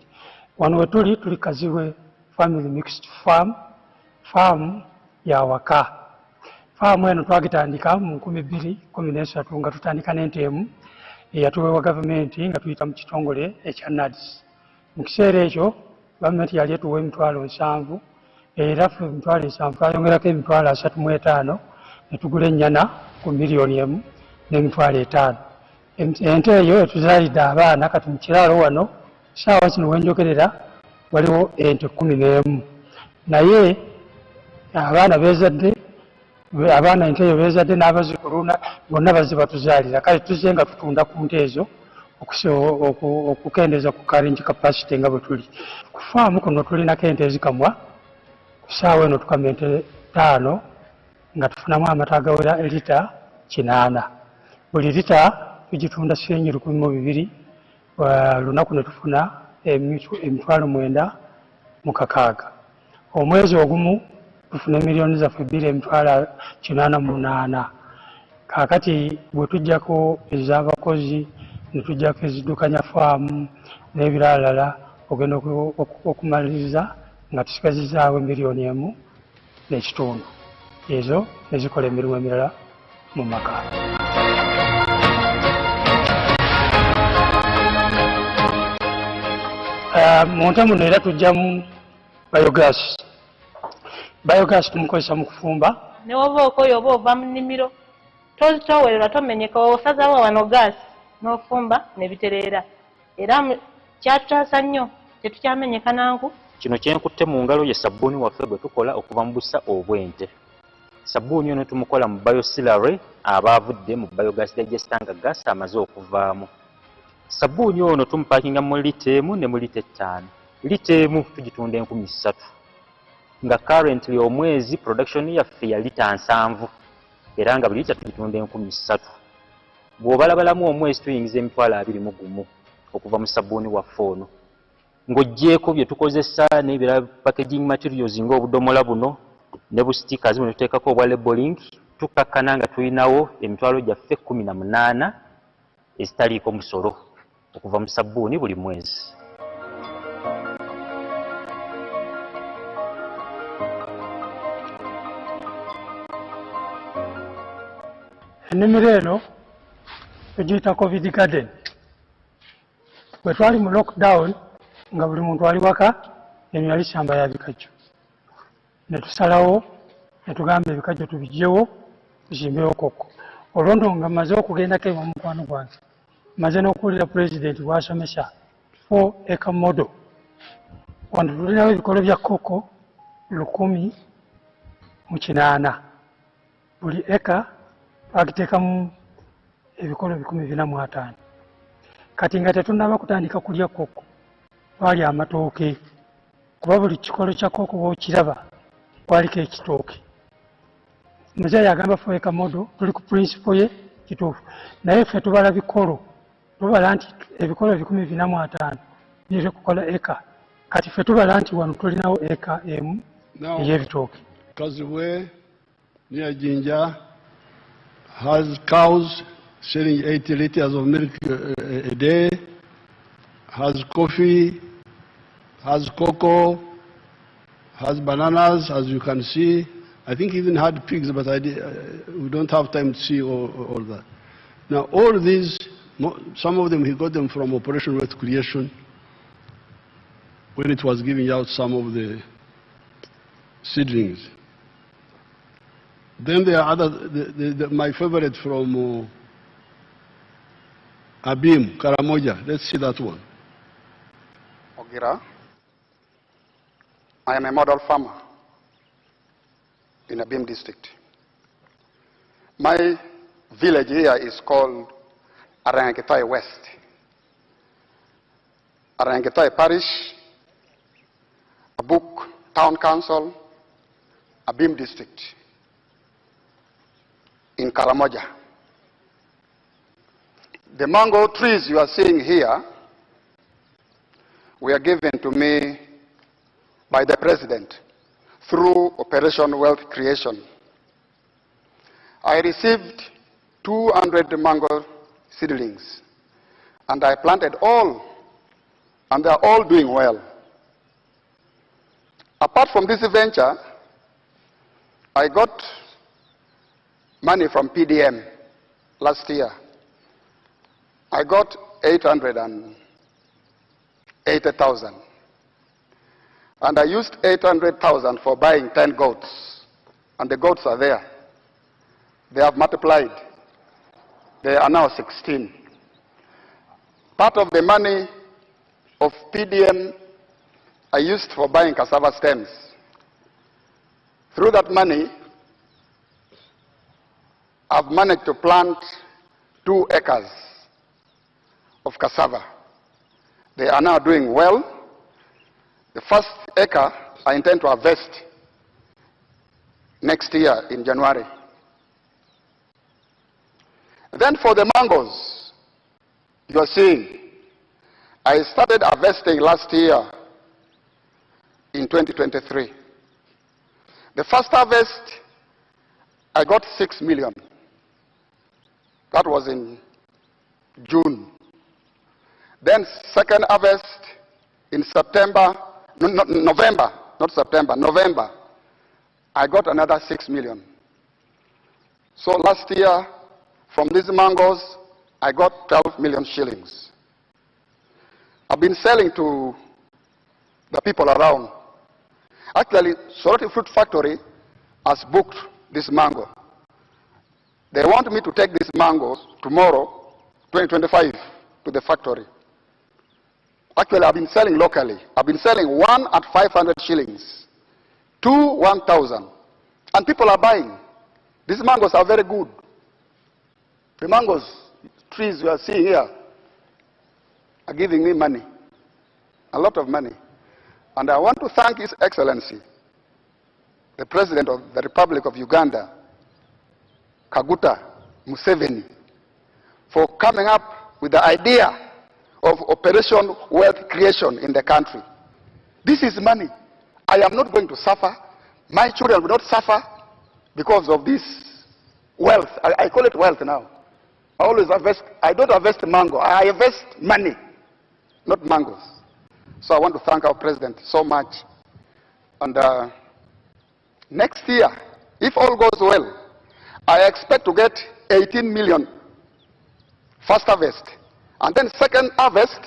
L: Wano we tuli Kaziwe Family Mixed Farm ya waka. Farm eno twagitandika mu 2013 nga tutandika n'entemu eyatuweebwa gavumenti nga tuyita mu kitongole ekya NADS. Mu kiseera ekyo gavumenti yali etuwa emitwalo 7 era ffe emitwalo 7 twayongerako emitwalo 35 ne tugula ennyana ku miliyoni 1 n'emitwalo 5. Ente eyo etuzaalidde abaana kati mu kiraalo wano saawa kino wenjogerera waliwo ente 11. Naye abaana bezadde, abaana ente eyo bezadde n'abazikuluna bonna bazze batuzaalira. Kale tuzze nga tutunda ku nte ezo okukendeeza ku carrying capacity nga bwe tuli. Ku faamu kuno tulinako ente ezikamwa ku ssaawa eno tukamya ente 5 nga tufunamu amata agawera lita 8. Buli lita tugitunda shilingi 1200. Lunaku ne tufuna emitwalo 9 mu 6. Omwezi ogumu tufuna miliyoni zaffe 2 emitwalo 88. Kaakati bwe tujjako ez'abakozi ne tujjako eziddukanya faamu n'ebiralala ogenda okumaliriza nga tusigazizaawo miliyoni 1 n'ekitundu. Ezo ezikola emirimu emirala mu maka. Mu nte muno era tujjamu biogas. Biogas tumukozesa mu kufumba.
M: Ne woba okoyo oba ova mu nnimiro towerera tomenyeka osazawo wano gaasi n'ofumba ne bitereera. Era kyatutaasa nnyo tetukyamenyeka nangu.
N: Kino kyenkutte mu ngalo ye sabbuuni waffe bwe tukola okuva mu busa obw'ente. Sabbuuni ono tumukola mu bioauxiliary abaavudde mu biogas digester nga gaasi amaze okuvaamu. Sabbuuni ono tumupakinga mu lita 1 ne mu lita 5. Lita 1 tugitunda 3,000 nga currently omwezi production yaffe ya lita 7 era nga buli lita tugitunda 3,000. Bw'obalabalamu omwezi tuyingiza emitwalo 21. okuva mu sabbuuni waffe ono. Ng'oggyeko bye tukozesa n'ebirala packaging materials ng'obudomola buno ne bu stickers buno tuteekako obwa labeling, tukakkana nga tulinawo emitwalo gyaffe 18 ezitaliiko musolo okuva mu sabbuuni buli mwezi.
L: Ennimiro eno egiyita COVID garden. Bwe twali mu lockdown nga buli muntu ali waka, eno yali ssamba ya bikajjo. Ne tusalawo ne tugamba ebikajjo tubigyewo tuzimbewo koko. Olwo nga mmaze okugendako eba mukwano gwange, mmaze n'okuwulira President bw'asomesa 4 acre model. Wano tulinawo ebikolo bya koko 1,800. Buli eka twagiteekamu ebikolo 445. Kati nga tetunnaba kutandika kulya koko, twali amatooke, kuba buli kikolo kya koko bw'okiraba kwaliko ekitooke. Muzeeyi agamba 4 acre model, tuli ku principle ye kituufu. Naye ffe tubala bikolo, tubala nti ebikolo 445 biri kukola eka. Kati ffe tubala nti wano tulinawo eka emu ey'ebitooke.
F: Kazibwe near Jinja has cows selling 80 liters of milk a day, has coffee, has cocoa, has bananas, as you can see. I think even had pigs, but we don't have time to see all that. Now, all these, some of them, he got them from Operation Wealth Creation when it was giving out some of the seedlings. Then there are other, my favorite from Abim, Karamoja. Let's see that one.
O: Okwogera. I am a model farmer in Abim district. My village here is called Arangetai West. Arangetai Parish, Abuk Town Council, Abim district in Karamoja. The mango trees you are seeing here were given to me by the President through Operation Wealth Creation. I received 200 mango seedlings and I planted all, and they are all doing well. Apart from this venture, I got money from PDM last year. I got 880,000. And I used 800,000 for buying 10 goats. And the goats are there. They have multiplied. They are now 16. Part of the money of PDM I used for buying cassava stems. Through that money, I've managed to plant 2 acres of cassava. They are now doing well. The first acre I intend to harvest next year in January. Then for the mangoes you are seeing, I started harvesting last year in 2023. The first harvest, I got 6 million. That was in June. Then second harvest in September, November, not September, November, I got another 6 million. So last year, from these mangoes, I got 12 million shillings. I've been selling to the people around. Actually, Soroti Fruit Factory has booked this mango. They want me to take these mangoes tomorrow, 2025, to the factory. Actually, I've been selling locally. I've been selling 1 at 500 shillings, 2 1,000. And people are buying. These mangoes are very good. The mangoes, trees you are seeing here, are giving me money, a lot of money. And I want to thank His Excellency, the President of the Republic of Uganda, Kaguta Museveni, for coming up with the idea of operation wealth creation in the country. This is money. I am not going to suffer. My children will not suffer because of this wealth. I call it wealth now. I always harvest. I don't harvest mango. I harvest money, not mangoes. So I want to thank our president so much. And next year, if all goes well, I expect to get 18 million first harvest. And then second harvest,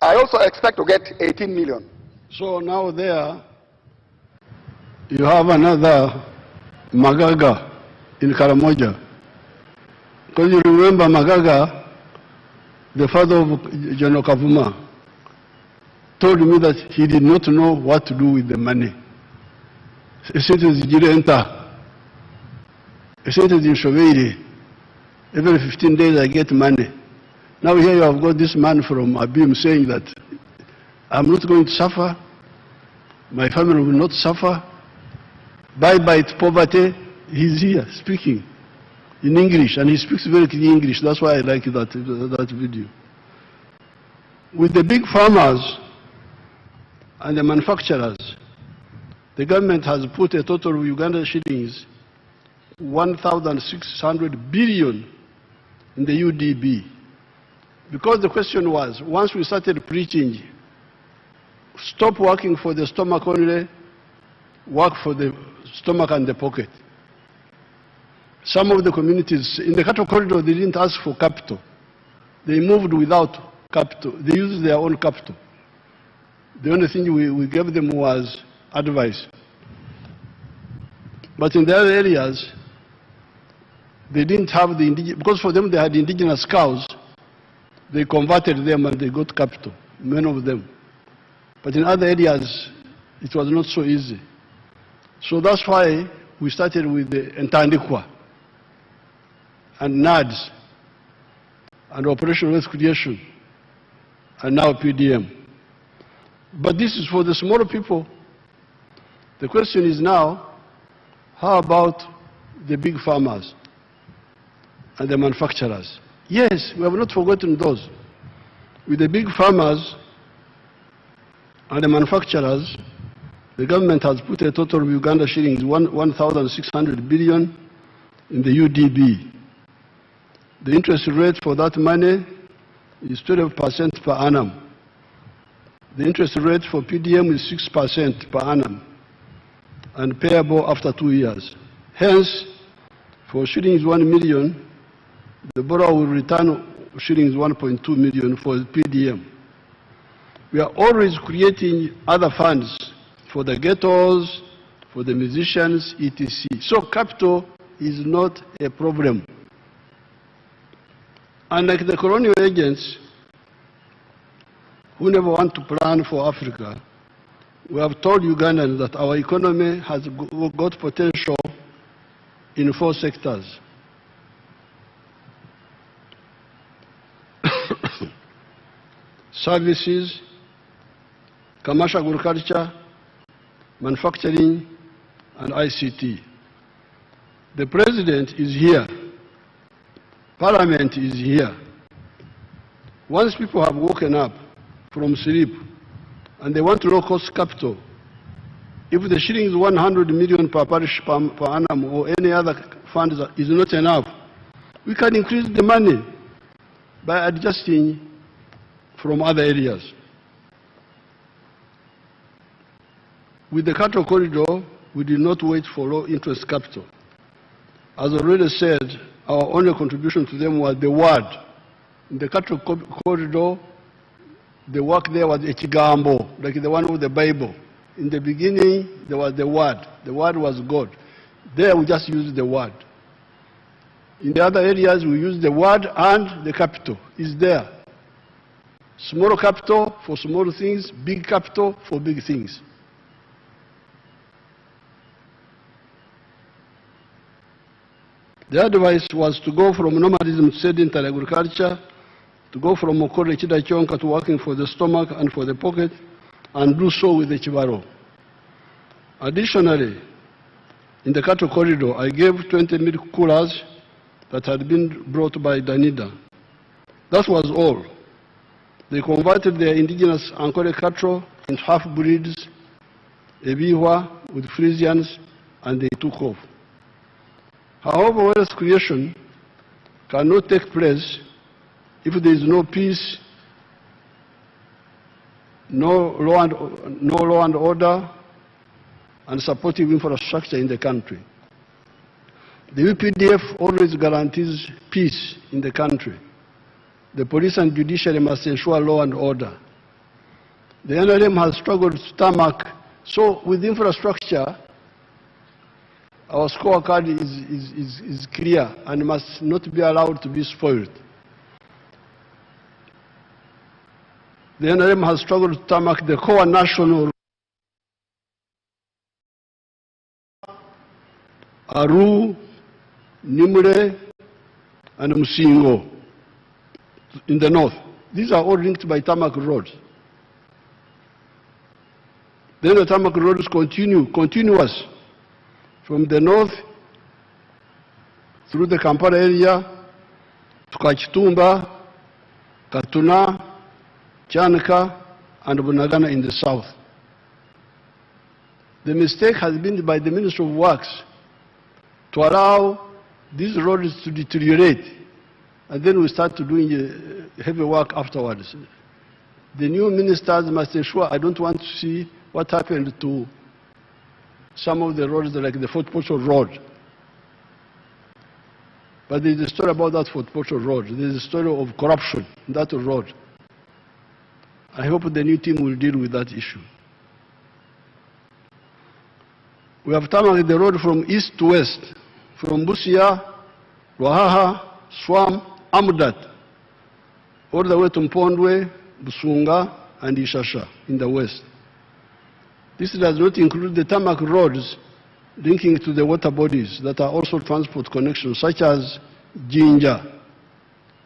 O: I also expect to get 18 million.
F: So now there, you have another Magaga in Karamoja. Because you remember Magaga, the father of General Kavuma, told me that he did not know what to do with the money. He said to the Jirenta, he said to the Shoveri, every 15 days I get money. Now here you have got this man from Abim saying that I'm not going to suffer, my family will not suffer, bye-bye to poverty. He's here speaking in English, and he speaks very clear English. That's why I like that video. With the big farmers and the manufacturers, the government has put a total of Uganda shillings 1,600 billion in the UDB. Because the question was, once we started preaching, stop working for the stomach only, work for the stomach and the pocket. Some of the communities in the cattle corridor, they didn't ask for capital. They moved without capital. They used their own capital. The only thing we gave them was advice. But in the other areas, they didn't have the indigenous, because for them they had indigenous cows, they converted them and they got capital, many of them. But in other areas, it was not so easy. So that's why we started with the Entandikwa and NADS and Operation Wealth Creation and now PDM. But this is for the smaller people. The question is now, how about the big farmers and the manufacturers? Yes, we have not forgotten those. With the big farmers and the manufacturers, the government has put a total of Uganda shillings 1,600 billion in the UDB. The interest rate for that money is 12% per annum. The interest rate for PDM is 6% per annum and payable after 2 years. Hence, for shillings 1 million, the borrower will return shillings 1.2 million for PDM. We are always creating other funds for the ghettos, for the musicians, etc. So capital is not a problem. Unlike the colonial agents who never want to plan for Africa, we have told Ugandans that our economy has got potential in 4 sectors. Services, commercial agriculture, manufacturing, and ICT. The President is here. Parliament is here. Once people have woken up from sleep and they want low-cost capital, if the shillings 100 million per parish per annum or any other fund is not enough, we can increase the money by adjusting from other areas. With the cattle corridor, we did not wait for low-interest capital. As already said, our only contribution to them was the word. In the cattle corridor, the work there was echigambo, like the one with the Bible. In the beginning, there was the word. The word was God. There we just used the word. In the other areas, we use the word and the capital is there. Small capital for small things, big capital for big things. The advice was to go from nomadism to sedentary agriculture, to go from Okole Chidachonka to working for the stomach and for the pocket, and do so with the Chibaro. Additionally, in the cattle corridor, I gave 20 milk coolers that had been brought by Danida. That was all. They converted their indigenous Ankole cattle into half-breeds, Ebiwa with Frisians, and they took off. However, wealth creation cannot take place if there is no peace, no law and order, and supportive infrastructure in the country. The UPDF always guarantees peace in the country. The police and judiciary must ensure law and order. The NRM has struggled to tarmac, so with infrastructure, our scorecard is clear and must not be allowed to be spoiled. The NRM has struggled to tarmac the core national Aru, Nimure, and Musingo in the north. These are all linked by tarmac roads. Then the tarmac roads continuous from the north through the Kampala area to Kachitumba, Katuna, Chanaka, and Bunagana in the south. The mistake has been by the Ministry of Works to allow these roads to deteriorate, and then we start to doing heavy work afterwards. The new ministers must ensure, I don't want to see what happened to some of the roads like the Fort Portal Road. But there is a story about that Fort Portal Road. There is a story of corruption in that road. I hope the new team will deal with that issue. We have tarmacked the road from east to west, from Busia, Ruahaha, Swam, Amudat, all the way to Mpondwe, Busunga, and Ishasha in the west. This does not include the tarmac roads linking to the water bodies that are also transport connections, such as Jinja.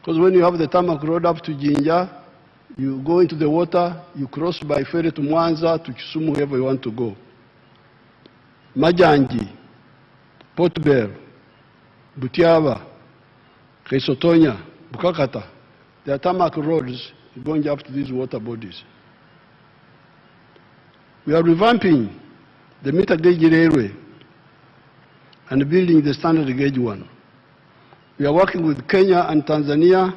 F: Because when you have the tarmac road up to Jinja, you go into the water, you cross by ferry to Mwanza, to Kisumu, wherever you want to go. Majanji, Port Bell, Butiaba, Kaisotonya, Bukakata, there are tarmac roads going up to these water bodies. We are revamping the meter gauge railway and building the standard gauge one. We are working with Kenya and Tanzania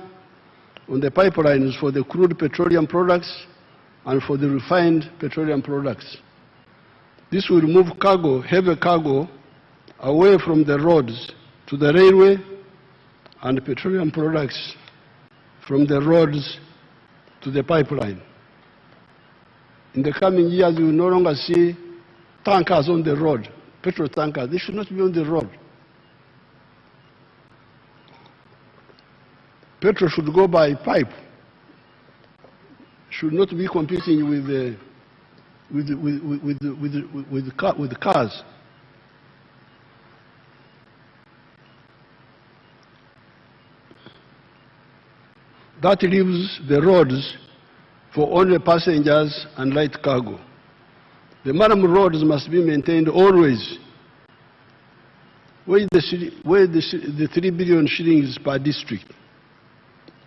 F: on the pipelines for the crude petroleum products and for the refined petroleum products. This will move cargo, heavy cargo, away from the roads to the railway, and petroleum products from the roads to the pipeline. In the coming years, you will no longer see tankers on the road, petrol tankers. They should not be on the road. Petrol should go by pipe, should not be competing with cars. That leaves the roads for only passengers and light cargo. The Maram roads must be maintained always. Where the 3 billion shillings per district,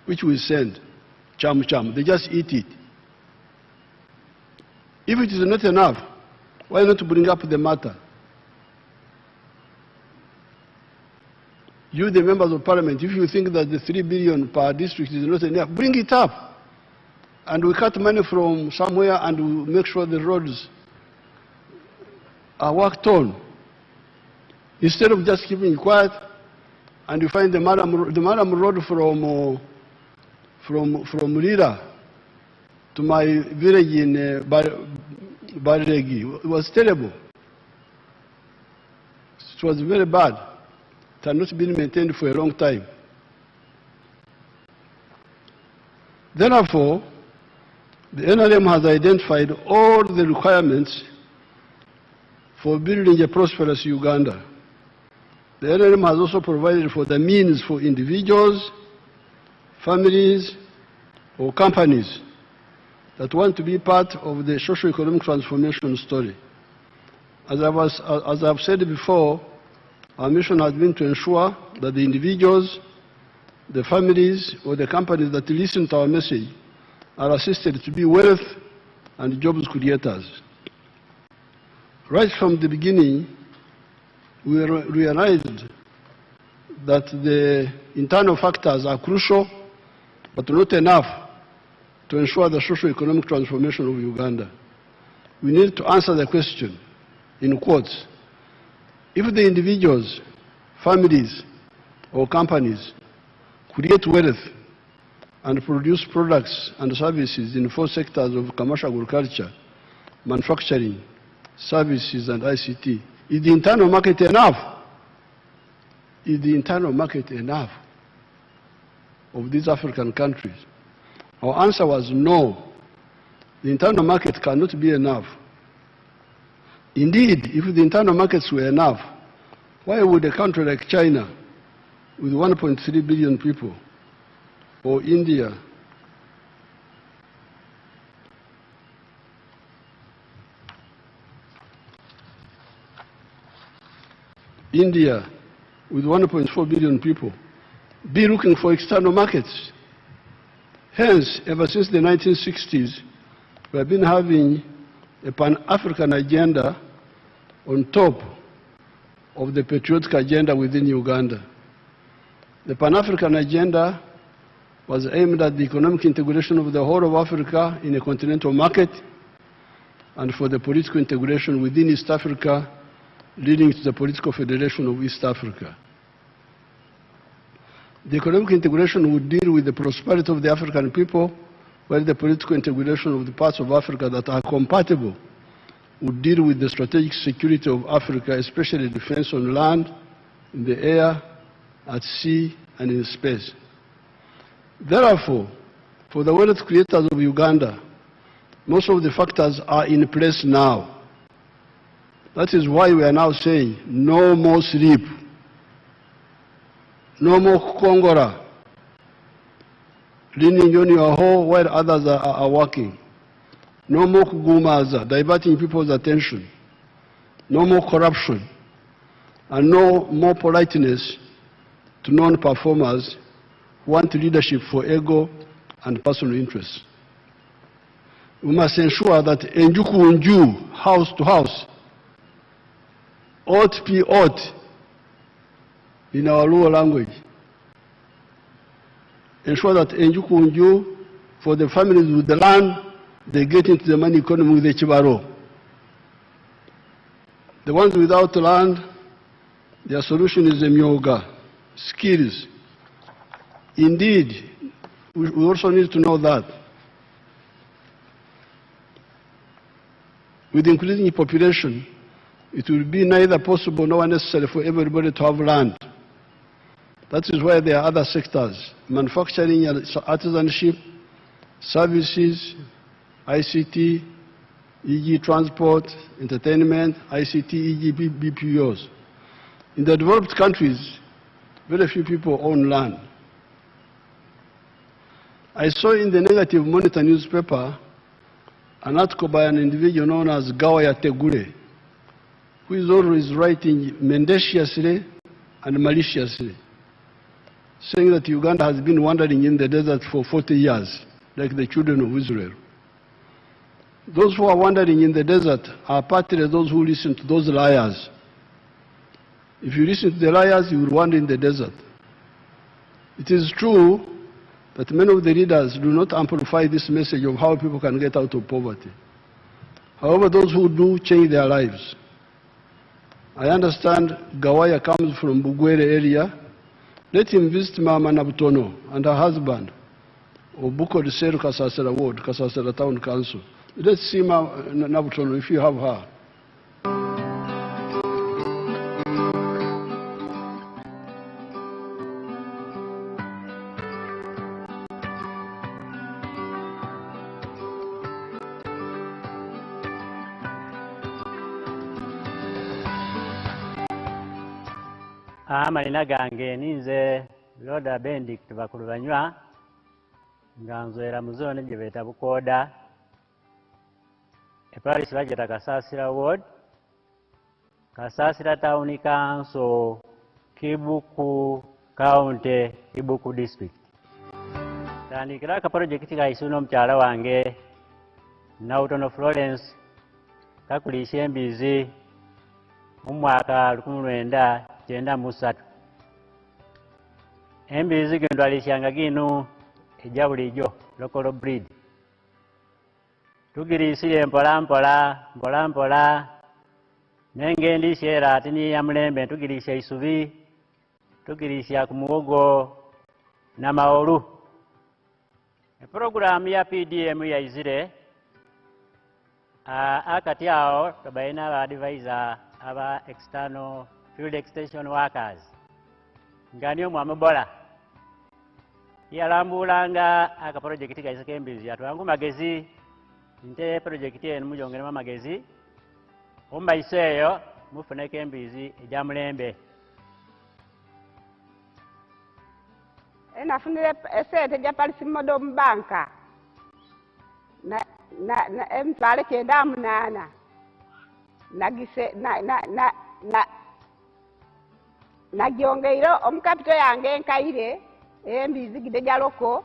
F: which we send, cham, they just eat it. If it is not enough, why not bring up the matter? You, the members of parliament, if you think that the 3 billion per district is not enough, bring it up. And we cut money from somewhere and we make sure the roads are worked on. Instead of just keeping quiet, and you find the Maram road from Lira to my village in Barregi. It was terrible. It was very bad. It had not been maintained for a long time. Therefore, the NRM has identified all the requirements for building a prosperous Uganda. The NRM has also provided for the means for individuals, families, or companies that want to be part of the socio-economic transformation story. As I've said before, our mission has been to ensure that the individuals, the families, or the companies that listen to our message are assisted to be wealth and jobs creators. Right from the beginning, we realized that the internal factors are crucial, but not enough to ensure the socio-economic transformation of Uganda. We need to answer the question, in quotes, if the individuals, families, or companies create wealth and produce products and services in 4 sectors of commercial agriculture, manufacturing, services, and ICT, is the internal market enough? Is the internal market enough of these African countries? Our answer was no. The internal market cannot be enough. Indeed, if the internal markets were enough, why would a country like China, with 1.3 billion people, or India, with 1.4 billion people, be looking for external markets? Hence, ever since the 1960s, we have been having a Pan-African agenda on top of the patriotic agenda within Uganda. The Pan-African agenda was aimed at the economic integration of the whole of Africa in a continental market and for the political integration within East Africa, leading to the political federation of East Africa. The economic integration would deal with the prosperity of the African people, while the political integration of the parts of Africa that are compatible would deal with the strategic security of Africa, especially defense on land, in the air, at sea, and in space. Therefore, for the wealth creators of Uganda, most of the factors are in place now. That is why we are now saying no more sleep, no more kukongora, leaning on your hoe while others are working. No more kugumaza, diverting people's attention. No more corruption. And no more politeness to non-performers who want leadership for ego and personal interests. We must ensure that enjuku unju, house to house, ought be ought in our Luo language. Ensure that enjuku unju, for the families with the land, they get into the money economy with the chibaro. The ones without land, their solution is the myoga, skills. Indeed, we also need to know that with increasing population, it will be neither possible nor necessary for everybody to have land. That is why there are other sectors, manufacturing, artisanship, services, ICT, e.g. transport, entertainment, ICT, e.g. BPOs. In the developed countries, very few people own land. I saw in the Negative Monitor newspaper an article by an individual known as Gawaya Tegure, who is always writing mendaciously and maliciously, saying that Uganda has been wandering in the desert for 40 years, like the children of Israel. Those who are wandering in the desert are partly those who listen to those liars. If you listen to the liars, you will wander in the desert. It is true that many of the leaders do not amplify this message of how people can get out of poverty. However, those who do change their lives. I understand Gawaya comes from Bugwere area. Let him visit Mama Nabutono and her husband, Obuko Diseru Kasasera Ward, Kasasera Town Council. Let's see Mama Nabutono if you have her.
P: Amalina gange ninze Loda Benedict Bakulubanywa nga nzwera mu zone gye beeta Bukoda Parish bageta Kasasira Ward, Kasasira Town Council, Kibuku County, Kibuku District. tandikira akaprojekiti kaisu n'omukyala wange Nautono Florence kakulisha embizi mu mwaka 1993. Embizi gino twalishanga gino eja bulijjo local breed. Tugirisire mpola mpola nengendisha era ati ni ya mulembe tugirisha isubi tugirisha ku muwogo na maolu. Program ya PDM yaizire akati awo tubaina aba advisor aba external field extension workers ngani omwamubola yalambulanga aka project kaisa kembizi atwangu magezi nte project eno mujongere magezi omaiseyo mufune kembizi eja mulembe.
Q: Nafunire esente ja palisi modo mbanka na emtwale kenda munana nagise nagyongeiro omukapito yange nkaire embizi gide jaloko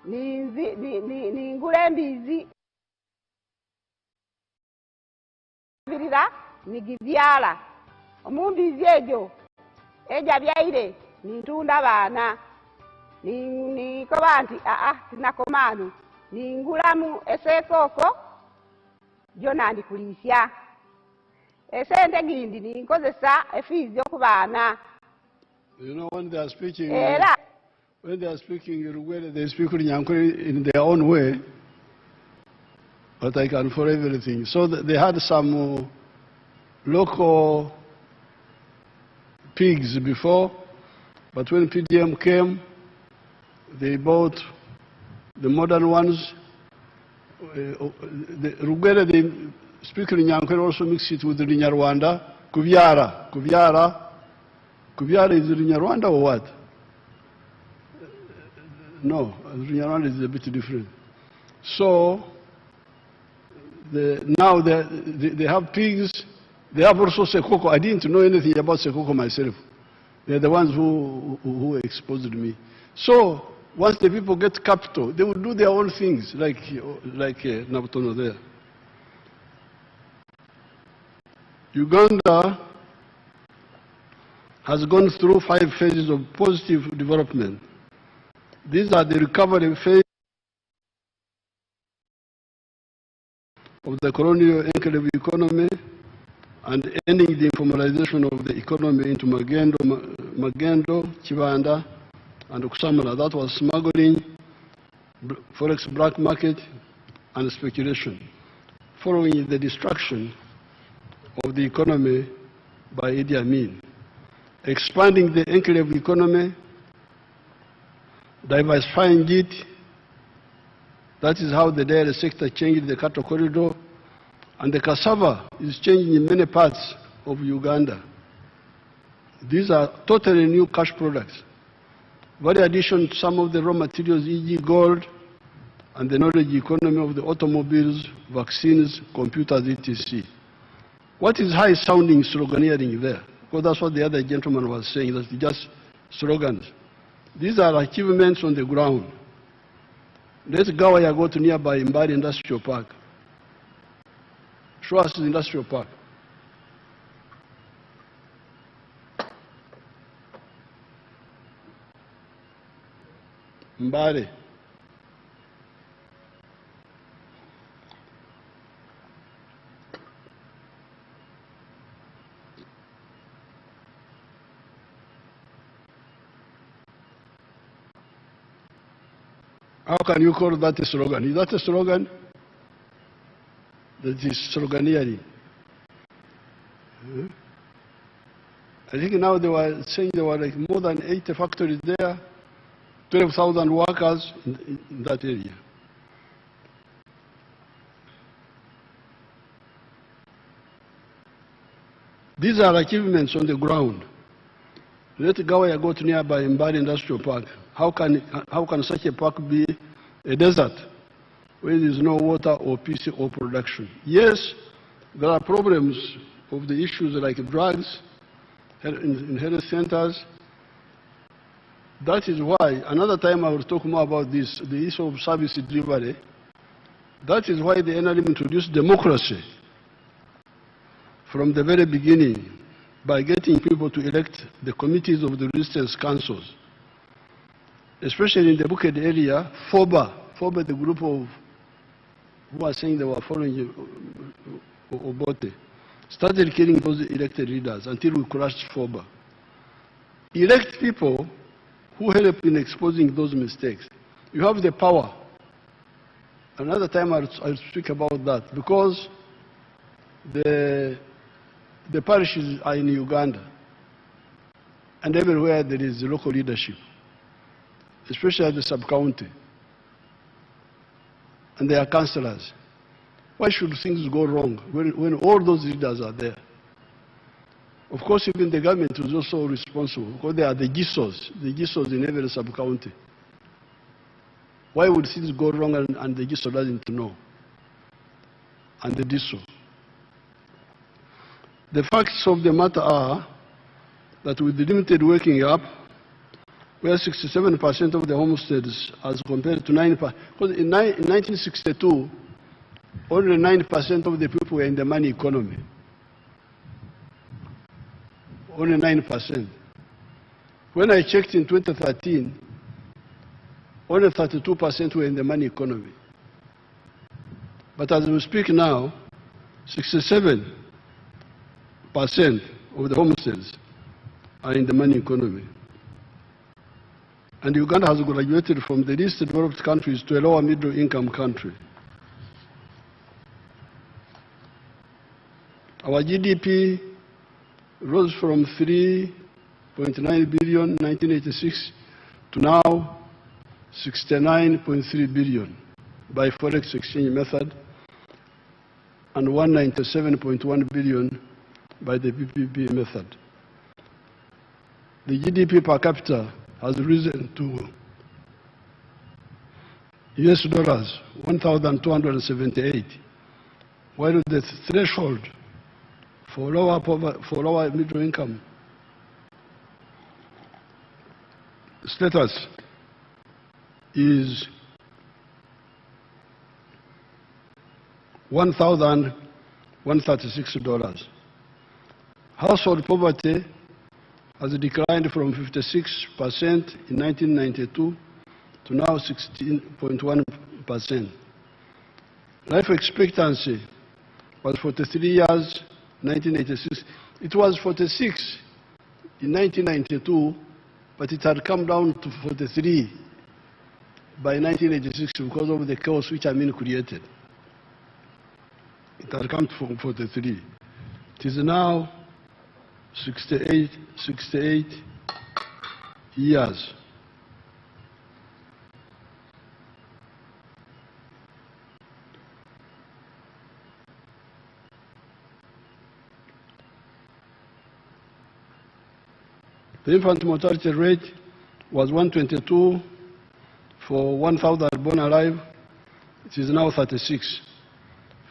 Q: ningula embizi birira nigivyala omumbizi ejo eja byaire nintunda bana nikoba nti sinakomanu ningulamu esekoko jona ndikulisya esente gindi ninkozesa efizi okubaana.
F: You know, when they are speaking Rugwele, they speak Runyankore in their own way, but I can for everything. So they had some local pigs before, but when PDM came, they bought the modern ones. The Rugwele, they speak Runyankore, also mix it with the Rinyarwanda. Kuvyara is Rinyarwanda or what? No, Rinyarwanda is a bit different. So now they have pigs. They have also sekoko. I didn't know anything about sekoko myself. They're the ones who exposed me. So once the people get capital, they will do their own things, like Nabutono there. Uganda has gone through 5 phases of positive development. These are the recovery phase of the colonial enclave economy and ending the informalization of the economy into Magendo, Chibanda, and Okusamala. That was smuggling, forex black market, and speculation. Following the destruction of the economy by Idi Amin. Expanding the enclave economy, diversifying it. That is how the dairy sector changed the cattle corridor. And the cassava is changing in many parts of Uganda. These are totally new cash products. Very addition to some of the raw materials, e.g. gold, and the knowledge economy of the automobiles, vaccines, computers, etc. What is high-sounding sloganeering there? Because that's what the other gentleman was saying, that's just slogans. These are achievements on the ground. Let's go to nearby Mbari Industrial Park. Show us the industrial park. Mbari. How can you call that a slogan? Is that a slogan? That is sloganeering. I think now they were saying there were like more than 80 factories there, 12,000 workers in that area. These are achievements on the ground. Let Gawaya go to nearby Mbari Industrial Park. How can such a park be a desert where there is no water or peace or production? Yes, there are problems of the issues like drugs in health centers, That is why, another time I will talk more about this, the issue of service delivery. That is why the NRM introduced democracy from the very beginning by getting people to elect the committees of the resistance councils. Especially in the Buked area, FOBA, the group of who are saying they were following Obote, started killing those elected leaders until we crushed FOBA. Elect people who help in exposing those mistakes. You have the power. Another time I'll speak about that, because the parishes are in Uganda, and everywhere there is local leadership, especially at the sub-county, and they are councillors. Why should things go wrong when all those leaders are there? Of course, even the government is also responsible, because they are the GISOs in every sub-county. Why would things go wrong and the GISO doesn't know? And the DISO. The facts of the matter are that with the limited waking up, where 67% of the homesteads as compared to 9%, because in 1962, only 9% of the people were in the money economy. Only 9%. When I checked in 2013, only 32% were in the money economy. But as we speak now, 67% of the homesteads are in the money economy. And Uganda has graduated from the least developed countries to a lower middle income country. Our GDP rose from 3.9 billion in 1986 to now 69.3 billion by forex exchange method, and 197.1 billion by the PPP method. The GDP per capita has risen to US dollars 1,278, while the threshold for lower middle income status is $1,136. Household poverty has declined from 56% in 1992 to now 16.1%. Life expectancy was 43 years in 1986. It was 46 in 1992, but it had come down to 43 by 1986 because of the chaos which Amin created. It had come from 43. It is now 68 years. The infant mortality rate was 122 for 1,000 born alive. It is now 36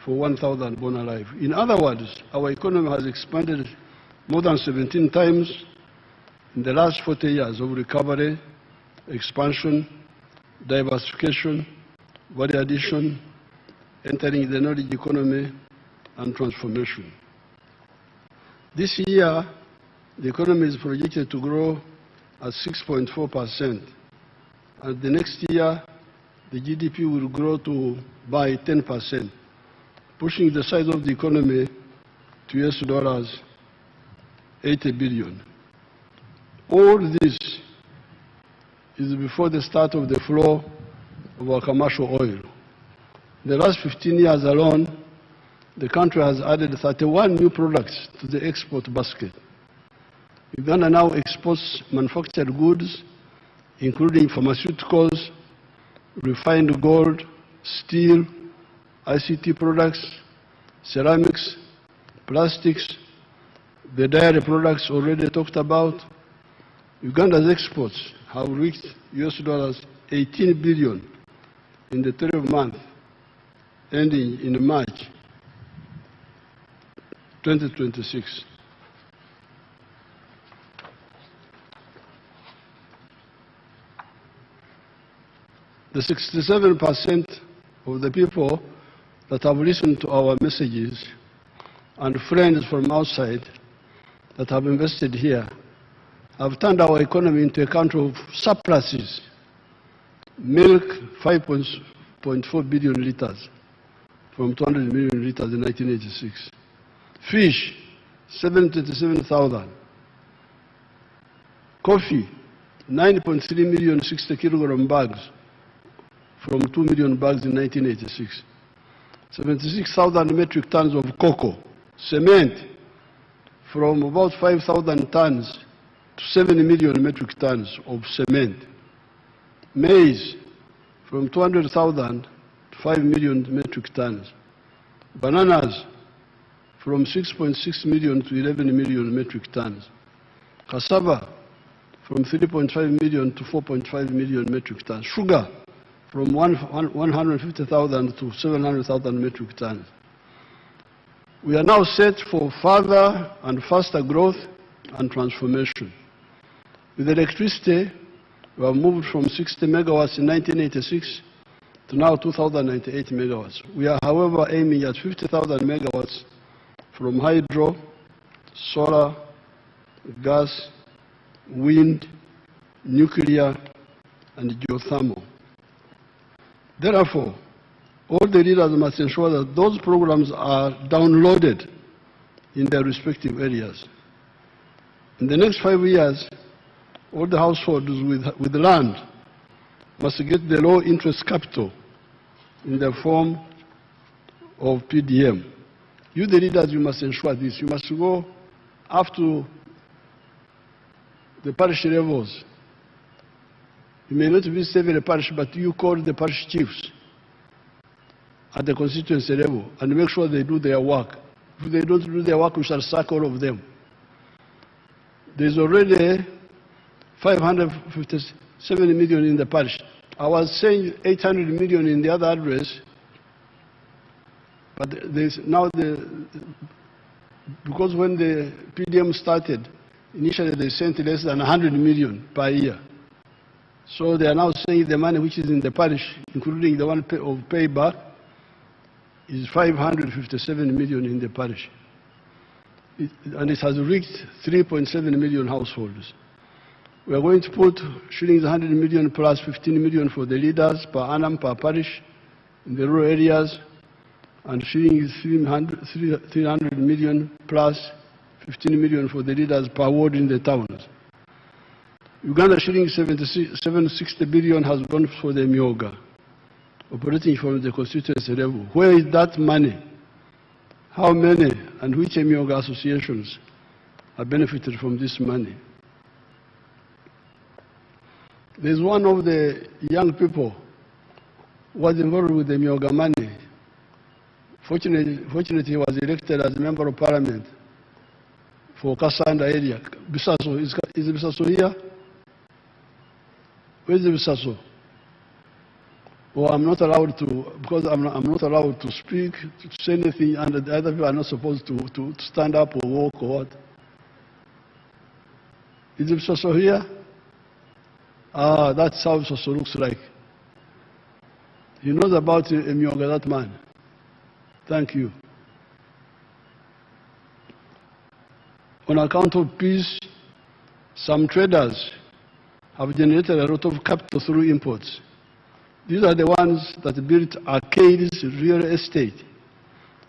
F: for 1,000 born alive. In other words, our economy has expanded more than 17 times in the last 40 years of recovery, expansion, diversification, value addition, entering the knowledge economy, and transformation. This year, the economy is projected to grow at 6.4%, and the next year, the GDP will grow by 10%, pushing the size of the economy to US dollars 80 billion. All this is before the start of the flow of our commercial oil. In the last 15 years alone, the country has added 31 new products to the export basket. Uganda now exports manufactured goods, including pharmaceuticals, refined gold, steel, ICT products, ceramics, plastics, the dairy products already talked about. Uganda's exports have reached US dollars 18 billion in the 12 months ending in March 2026. The 67% of the people that have listened to our messages and friends from outside that have invested here have turned our economy into a country of surpluses. Milk, 5.4 billion liters from 200 million liters in 1986. Fish, 727,000. Coffee, 9.3 million 60 kilogram bags from 2 million bags in 1986. 76,000 metric tons of cocoa. Cement, from about 5,000 tons to 7 million metric tons of cement. Maize, from 200,000 to 5 million metric tons. Bananas, from 6.6 million to 11 million metric tons. Cassava, from 3.5 million to 4.5 million metric tons. Sugar, from 150,000 to 700,000 metric tons. We are now set for further and faster growth and transformation. With electricity, we have moved from 60 megawatts in 1986 to now 2,098 megawatts. We are, however, aiming at 50,000 megawatts from hydro, solar, gas, wind, nuclear, and geothermal. Therefore, all the leaders must ensure that those programs are downloaded in their respective areas. In the next 5 years, all the households with land must get the low interest capital in the form of PDM. You, the leaders, you must ensure this. You must go up to the parish levels. You may not visit every parish, but you call the parish chiefs at the constituency level and make sure they do their work. If they don't do their work, we shall sack all of them. There's already 557 million in the parish. I was saying 800 million in the other address, but there's now because when the PDM started, initially they sent less than 100 million per year. So they are now saying the money which is in the parish, including the one of payback, is 557 million in the parish. And it has reached 3.7 million households. We are going to put shillings 100 million plus 15 million for the leaders per annum per parish in the rural areas, and shillings 300 million plus 15 million for the leaders per ward in the towns. Uganda shillings 760 billion has gone for the Myoga, operating from the constituency level. Where is that money? How many and which Myoga associations are benefited from this money? There's one of the young people who was involved with the Myoga money. Fortunately, he was elected as a member of parliament for Kasanda area. Bisaso, is Bisaso here? Where is Bisaso? Well, I'm not allowed to, because I'm not allowed to speak, to say anything, and the other people are not supposed to stand up or walk or what. Is Bisaso here? Ah, that's how Bisaso looks like. He knows about Myoga, that man. Thank you. On account of peace, some traders have generated a lot of capital through imports. These are the ones that built Arcade's real estate.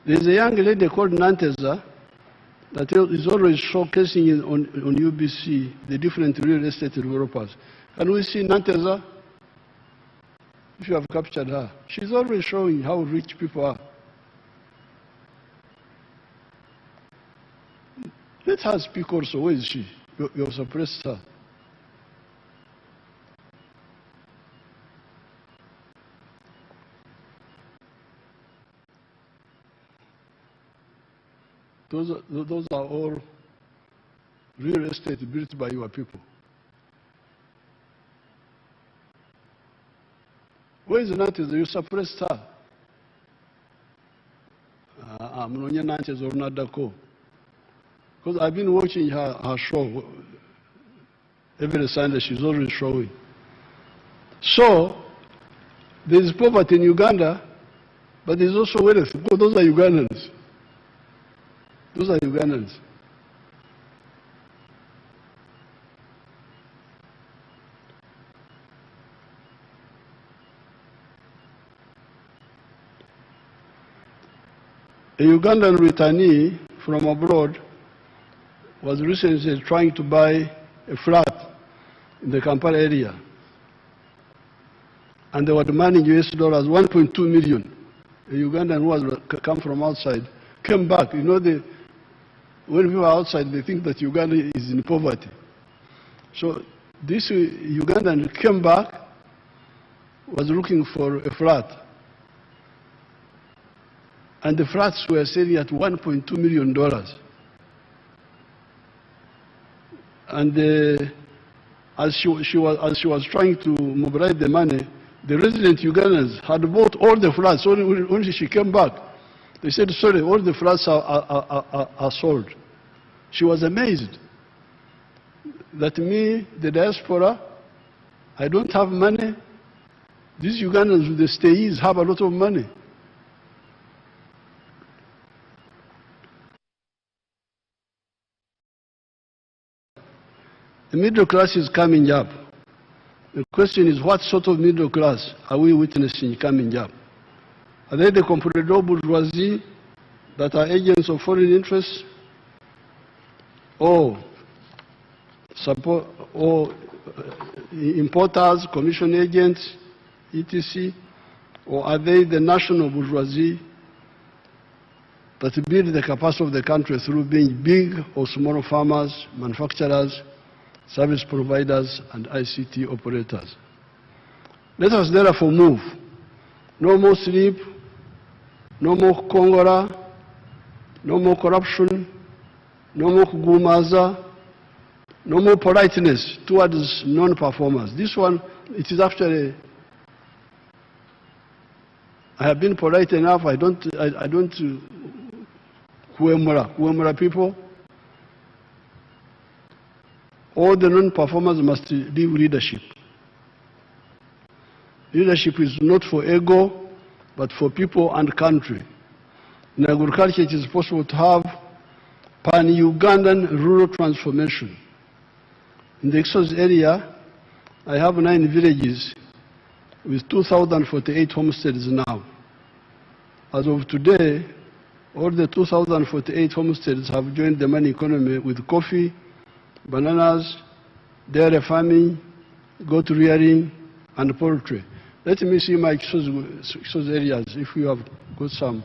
F: There's a young lady called Nanteza that is always showcasing on UBC the different real estate developers. Can we see Nanteza? If you have captured her. She's always showing how rich people are. Let her speak also. Where is she? You have suppressed her. Those are all real estate built by your people. Where is Nantes? You suppressed her. I'm not Nantes or Nadako. Because I've been watching her show. Every Sunday she's always showing. So, There is poverty in Uganda, but there is also wealth, because those are Ugandans. Those are Ugandans. A Ugandan returnee from abroad was recently trying to buy a flat in the Kampala area. And they were demanding US dollars 1.2 million. A Ugandan who has come from outside came back. You know, when people are outside, they think that Uganda is in poverty. So this Ugandan came back, was looking for a flat. And the flats were selling at $1.2 million. And as she was trying to mobilize the money, the resident Ugandans had bought all the flats. Only she came back, they said, sorry, all the flats are sold. She was amazed that me, the diaspora, I don't have money. These Ugandans with the stayees have a lot of money. The middle class is coming up. The question is, what sort of middle class are we witnessing coming up? Are they the comprador bourgeoisie that are agents of foreign interests? Or importers, commission agents, etc.? Or are they the national bourgeoisie that build the capacity of the country through being big or small farmers, manufacturers, service providers, and ICT operators? Let us therefore move. No more sleep, no more Kongora, no more corruption, no more kugumaza, no more politeness towards non-performers. This one, it is actually, I have been polite enough. I don't kuemura people. All the non-performers must leave leadership. Leadership is not for ego, but for people and country. In agriculture, it is possible to have pan-Ugandan rural transformation. In the Exos area, I have 9 villages with 2,048 homesteads now. As of today, all the 2,048 homesteads have joined the money economy with coffee, bananas, dairy farming, goat rearing, and poultry. Let me see my Exos areas, if you have got some.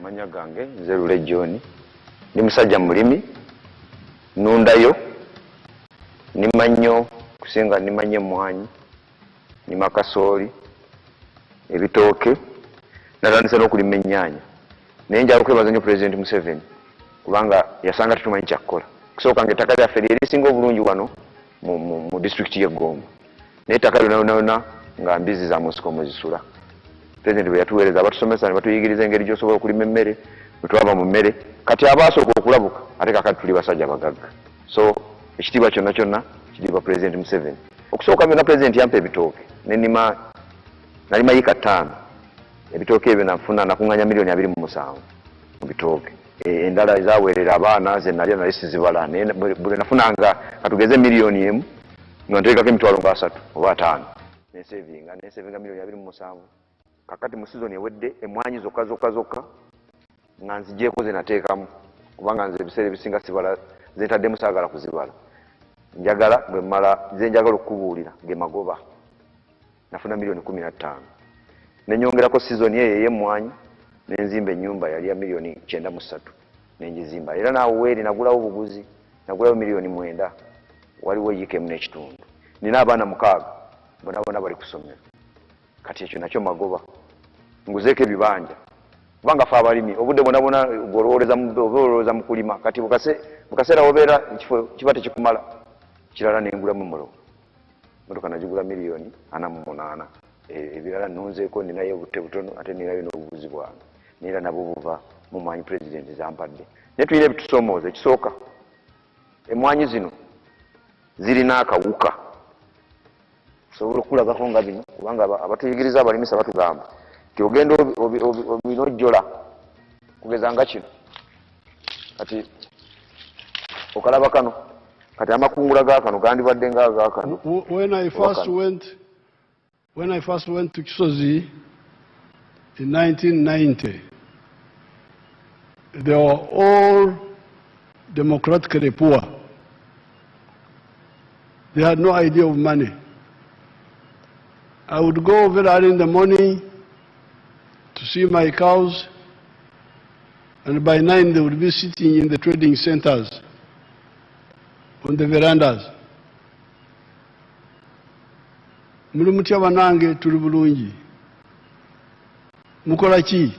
R: Manya gange nzerule John ni musajja mulimi nundayo nimanyo kusinga nimanye mwanyi ni makasoli ebitooke natandise n'okulima ennyaanya naye njala okwebaza nnyo President Museveni kubanga yasanga tetumanyi kyakkola. Kusooka ng'ettaka lyaffe lyerisinga obulungi wano mu disitulikiti y'e Gombo naye ettaka lyonna nga mbizi za musiko muzisula. President bwe yatuweereza abatusomesa ne batuyigiriza engeri gy'osobola okulima emmere bwe twava mu mmere kati abasooka okulabuka ate kakati tuli basajja bagagga. So ekitiibwa kyonna kyonna kitiibwa President Museveni. Okusooka byonna President yampa ebitooke nalima yiika 5 ebitooke ebyo nakuŋŋanya $227 mu bitooke. Endala ezaweerera abaana ze nalya nali sizibala naye bwe nafunanga katugeze $1,000,000 nga nteekako emitwalo nga 3 oba 5 nesevinga $227. Kakati mu season ewedde emwanyi zokka nga nzigyeko ze nateekamu kubanga nze ebiseera ebisinga sibala zentaddemu saagala kuzibala. Njagala bwe mmala ze njagala okukubuulira ge magoba nafuna $15,000,000 nenyongerako season eyo ey'emmwanyi nenzimba ennyumba yali ya $903,000 nenjizimba era naawe weeri nagulawo buguzi nagulawo $9,000,000 waliwo yiika emu n'ekitundu. Nina abaana 6 bonna bali ku ssomero. Kati ekyo nakyo magoba nguzeeko ebibanja kubanga fe abalimi obudde bwona olowooza mu kulima kati mu kaseera wobeera ekifo kiba tekikumala kirala nengulamu mulo motoka najigula miliyoni 48 ebirala nonzeeko ninayo butte butono ate ninayo n'obuvuzi bwange nera nabo buva mu mwanyi president zampadde naye tuyina ebitusomooza ekisooka emwanyi zino zirina akawuka sobola okulagako nga bino kubanga abatuyigiriza abalimisa batugamba nti ogenda obinojjola kugeza nga kino kati okalaba kano kati amakungula gaakano gandibadde nga gaakano.
F: When I first went to Kisozi in 1990, they were all democratically poor. They had no idea of money. I would go very early in the morning to see my cows, and by 9 they would be sitting in the trading centers on the verandas. Muli mutya banange tuli bulungi. Mukola ki?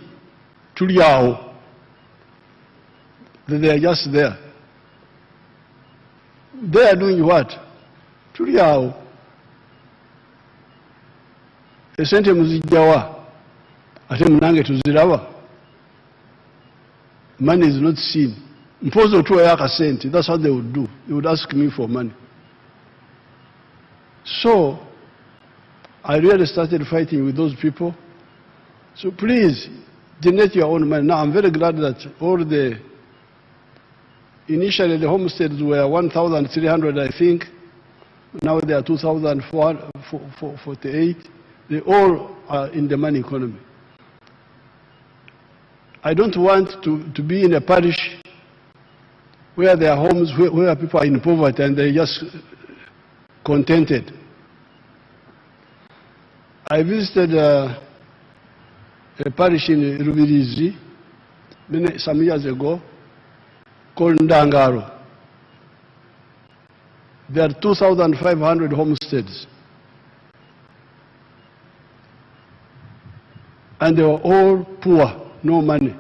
F: Tuli awo. They are just there. They are doing what? Tuli awo. Esente muzijjawa. Ate munange tuziraba. Money is not seen. Mpozo tuwa akasente. That's what they would do. They would ask me for money. So, I really started fighting with those people. So please, donate your own money. Now, I'm very glad that initially the homesteads were 1,300, I think. Now they are 2,448. They all are in the money economy. I don't want to be in a parish where there are homes where people are in poverty and they're just contented. I visited a parish in Rubirizi some years ago called Ndangaro. There are 2,500 homesteads. And they were all poor, no money.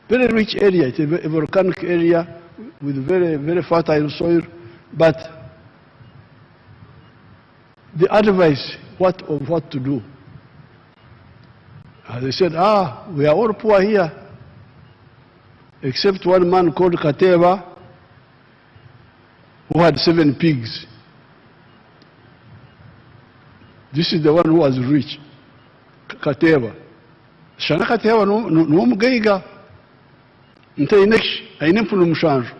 F: Very rich area, it's a volcanic area with very, very fertile soil, but the advice what to do. They said, we are all poor here, except one man called Kateva, who had 7 pigs. This is the one who was rich, Kateva. Shana Kateva no mugaiga. Nte inesh, ainempulu mshanju.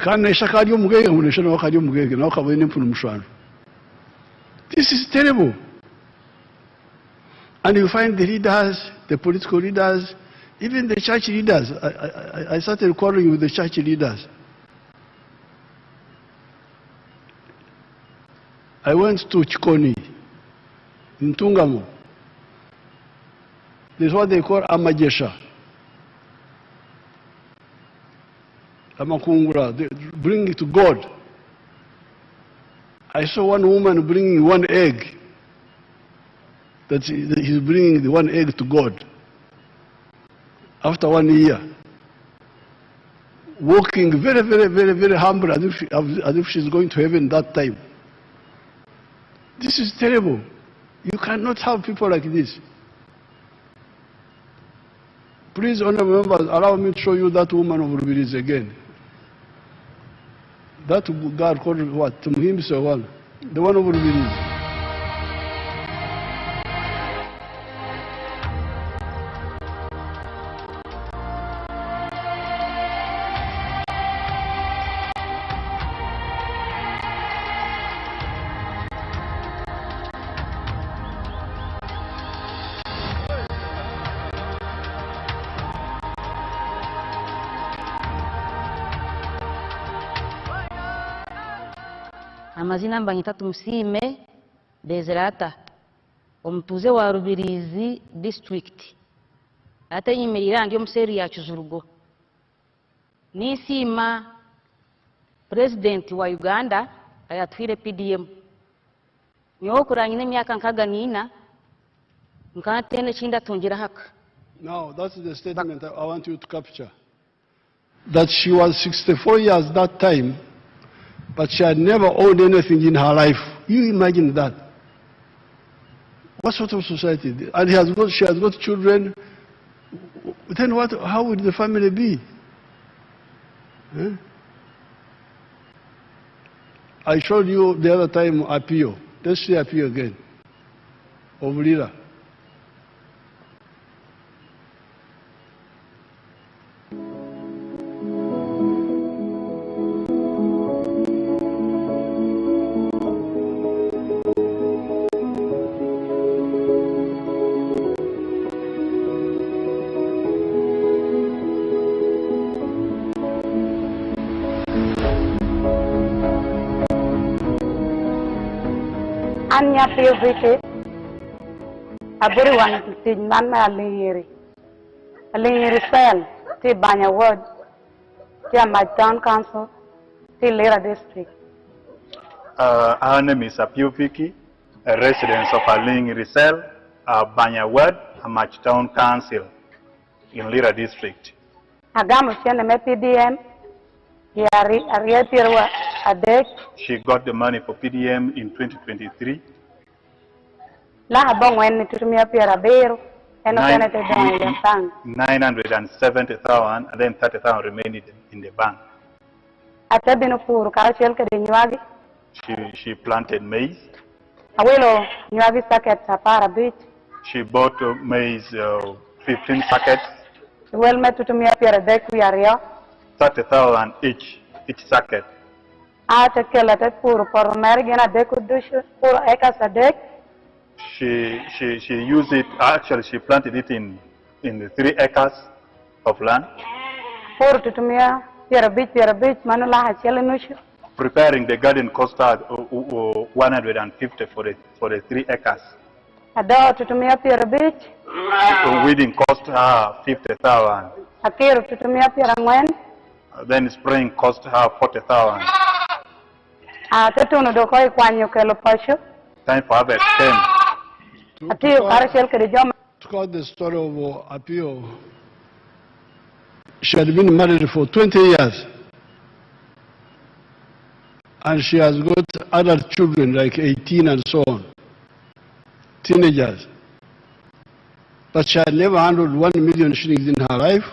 F: Kana ishakadi mugaiga, muneshana wakadi mugaiga, na wakabu ainempulu mshanju. This is terrible. And you find the leaders, the political leaders, even the church leaders. I started quarreling with the church leaders. I went to Chikoni, in Tungamo. This is what they call Amajesha. Amakungura, they bring it to God. I saw one woman bringing 1 egg. That he's bringing the 1 egg to God. After 1 year. Walking very, very, very, very humble as if she's going to heaven that time. This is terrible. You cannot have people like this. Please, honorable members, allow me to show you that woman of Rubirizi again. That God called what? The one of Rubirizi.
S: Amazina mbanyita Tumusime Dezerata omutuze wa Rubirizi district ate yimirira ndi omuseri ya Kizurugo nisima president wa Uganda ayatwire PDM nyokuranye n'emyaka nkaga nina nkatene chinda tongera haka.
F: Now that's the statement I want you to capture, that she was 64 years that time but she had never owned anything in her life. You imagine that. What sort of society? And she has got children. Then what? How would the family be? Huh? I showed you the other time appeal. Let's see appeal again. Of Lira.
T: Anya PVT everyone to see Nana Alingiri cell, T Banya ward, T my town council, T Lira district.
U: Our name is Apio Vicky, a resident of Alingiri cell, Banya ward, Amach town council in Lira district.
T: Agamu Siana PDM, Ariatirwa Adek.
U: She got the money for PDM in 2023.
T: La bong when to me appear a bear and
U: 970,000 and then 30,000 remained in the bank.
T: At Tabinopur, Karachel Nyagi.
U: She planted maize.
T: Awilo, Nyagi sackets a para bit.
U: She bought maize 15 packets.
T: Well met to me appear a deck we are here.
U: 30,000 each sacket.
T: I take care of poor for American a deck would do 4 acres a deck.
U: She used it, actually she planted it in the 3 acres of land.
T: For to me, Pierre beach, Manula has yellow.
U: Preparing the garden cost her 150 for the 3 acres.
T: A daughter to me Pierre beach.
U: Weeding cost her 50,000.
T: A care to me Pierre when.
U: Then spraying cost her 40,000.
T: Tatuno do koi kwanyo kelo pasho.
U: Time for harvest came.
F: To cut the story of Apio, she had been married for 20 years. And she has got adult children like 18 and so on. Teenagers. But she had never handled 1 million shillings in her life.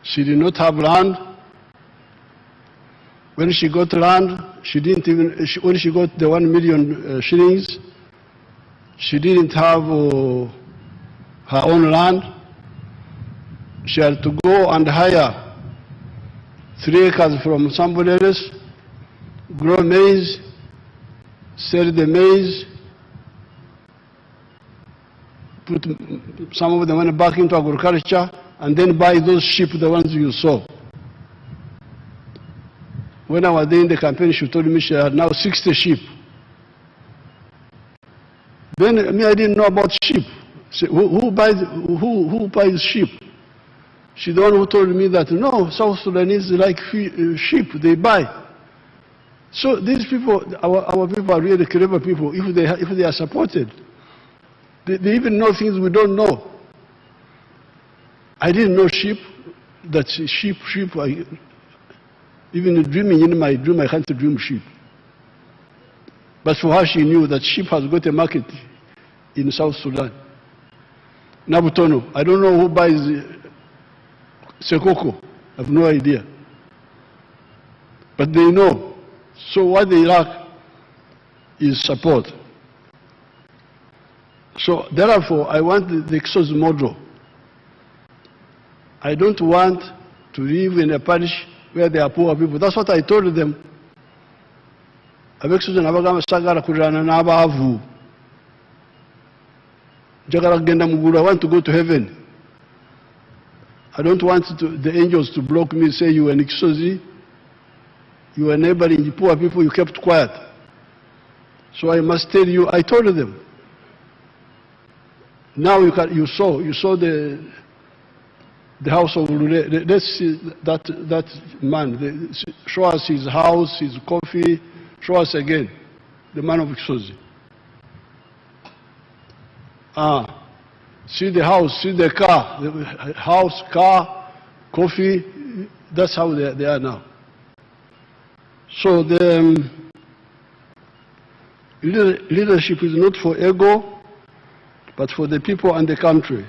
F: She did not have land. When she got land, when she got the 1 million shillings, she didn't have her own land. She had to go and hire 3 acres from somebody else, grow maize, sell the maize, put some of the money back into agriculture, and then buy those sheep, the ones you saw. When I was there in the campaign, she told me she had now 60 sheep. Then I didn't know about sheep. So who buys sheep? She's the one who told me that, no, South Sudanese like sheep, they buy. So these people, our people are really clever people if they are supported. They even know things we don't know. I didn't know sheep, that sheep, even dreaming in my dream, I can't dream sheep. But for her, she knew that sheep has got a market in South Sudan. Nabutono, I don't know who buys Sekoko. I have no idea. But they know. So what they lack is support. So therefore, I want the Exos model. I don't want to live in a parish where there are poor people. That's what I told them. I want to go to heaven. I don't want the angels to block me, say you are an Ixozi, you are neighboring the poor people, you kept quiet. So I must tell you, I told them. Now you saw the house of Lule. Let's see that man. Show us his house, his coffee. Show us again, the man of Ixozi. See the house, see the car, car, coffee. That's how they are now. So the leadership is not for ego, but for the people and the country.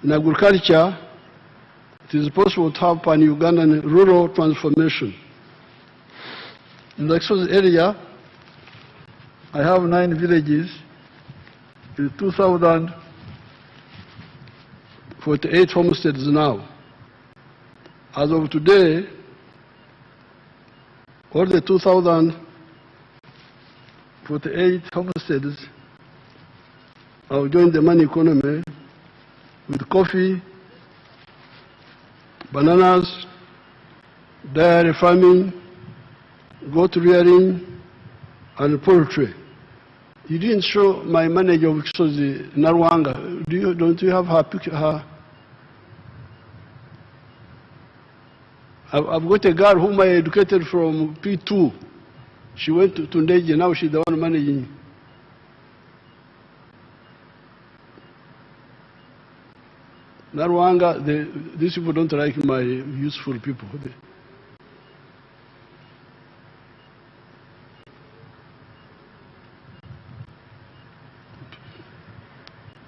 F: In agriculture, it is possible to have pan-Ugandan rural transformation. In the exposed area, I have 9 villages with 2,048 homesteads now. As of today, all the 2,048 homesteads have joined the money economy with coffee, bananas, dairy farming, goat rearing, and poultry. You didn't show my manager of Exozi, Narwanga. Don't you have her picture? I've got a girl whom I educated from P2. She went to Ndeje, now she's the one managing. Narwanga, these people don't like my useful people.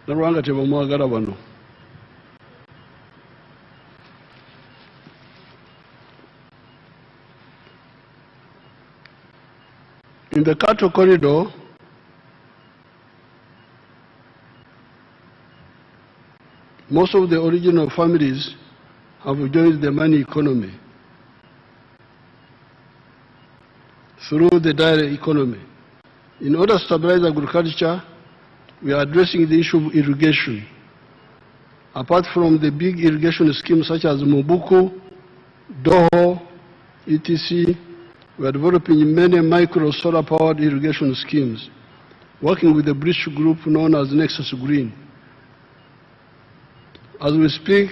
F: Narwanga tebamwagala bano. In the cattle corridor, most of the original families have joined the money economy through the dairy economy. In order to stabilize agriculture, we are addressing the issue of irrigation. Apart from the big irrigation schemes such as Mobuku, Doho, etc., we are developing many micro solar-powered irrigation schemes, working with the British group known as Nexus Green. As we speak,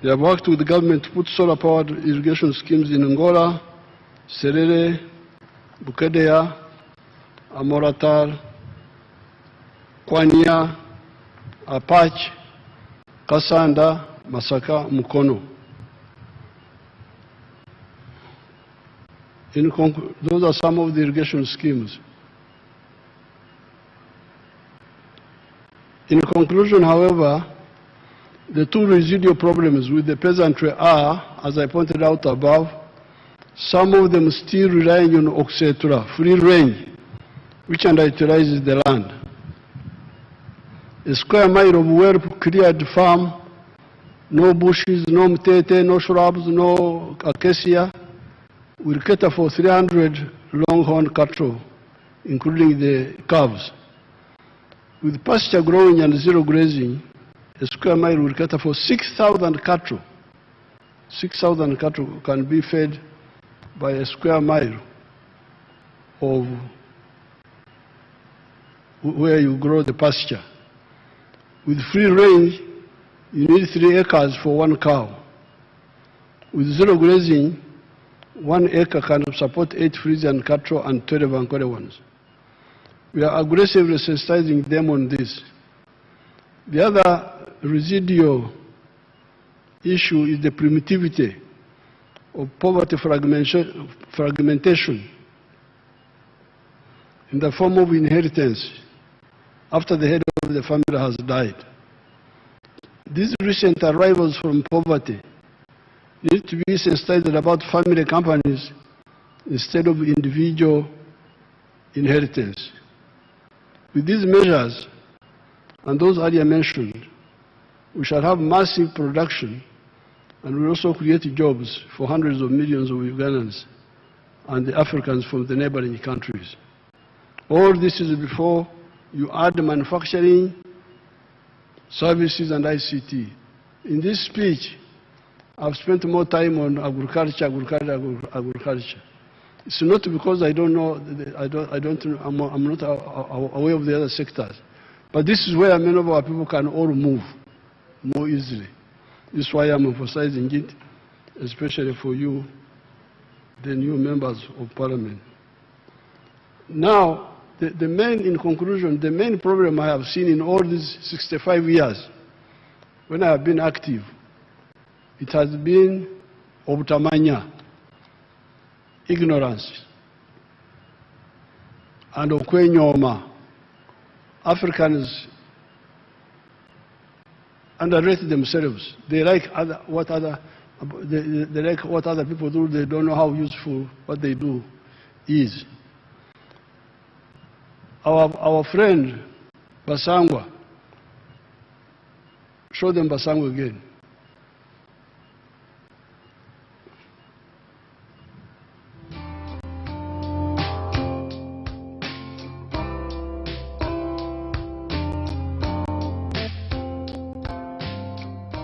F: they have worked with the government to put solar-powered irrigation schemes in Angola, Serere, Bukedea, Amoratar, Kwanya, Apache, Kasanda, Masaka, Mukono. Those are some of the irrigation schemes. In conclusion, however, the two residual problems with the peasantry are, as I pointed out above, some of them still relying on Oxetura, free range, which underutilizes the land. A square mile of well-cleared farm, no bushes, no mtete, no shrubs, no acacia, will cater for 300 longhorn cattle, including the calves. With pasture growing and zero grazing, a square mile will cater for 6,000 cattle. 6,000 cattle can be fed by a square mile of where you grow the pasture. With free range, you need 3 acres for 1 cow. With zero grazing, 1 acre can support 8 Frisian cattle and 12 Ankole ones. We are aggressively sensitizing them on this. The other residual issue is the primitivity of poverty fragmentation in the form of inheritance after the head of the family has died. These recent arrivals from poverty need to be sensitized about family companies instead of individual inheritance. With these measures and those earlier mentioned, we shall have massive production and will also create jobs for hundreds of millions of Ugandans and the Africans from the neighboring countries. All this is before you add manufacturing, services, and ICT. In this speech, I've spent more time on agriculture. It's not because I don't know, I'm not aware of the other sectors. But this is where many of our people can all move more easily. This is why I'm emphasizing it, especially for you, the new members of parliament. Now, in conclusion, the main problem I have seen in all these 65 years, when I have been active, it has been Obutamanya. ignorance and okwenyoma. Africans underrate themselves. They like what other people do. They don't know how useful what they do is. Our friend Basangwa, show them Basangwa again.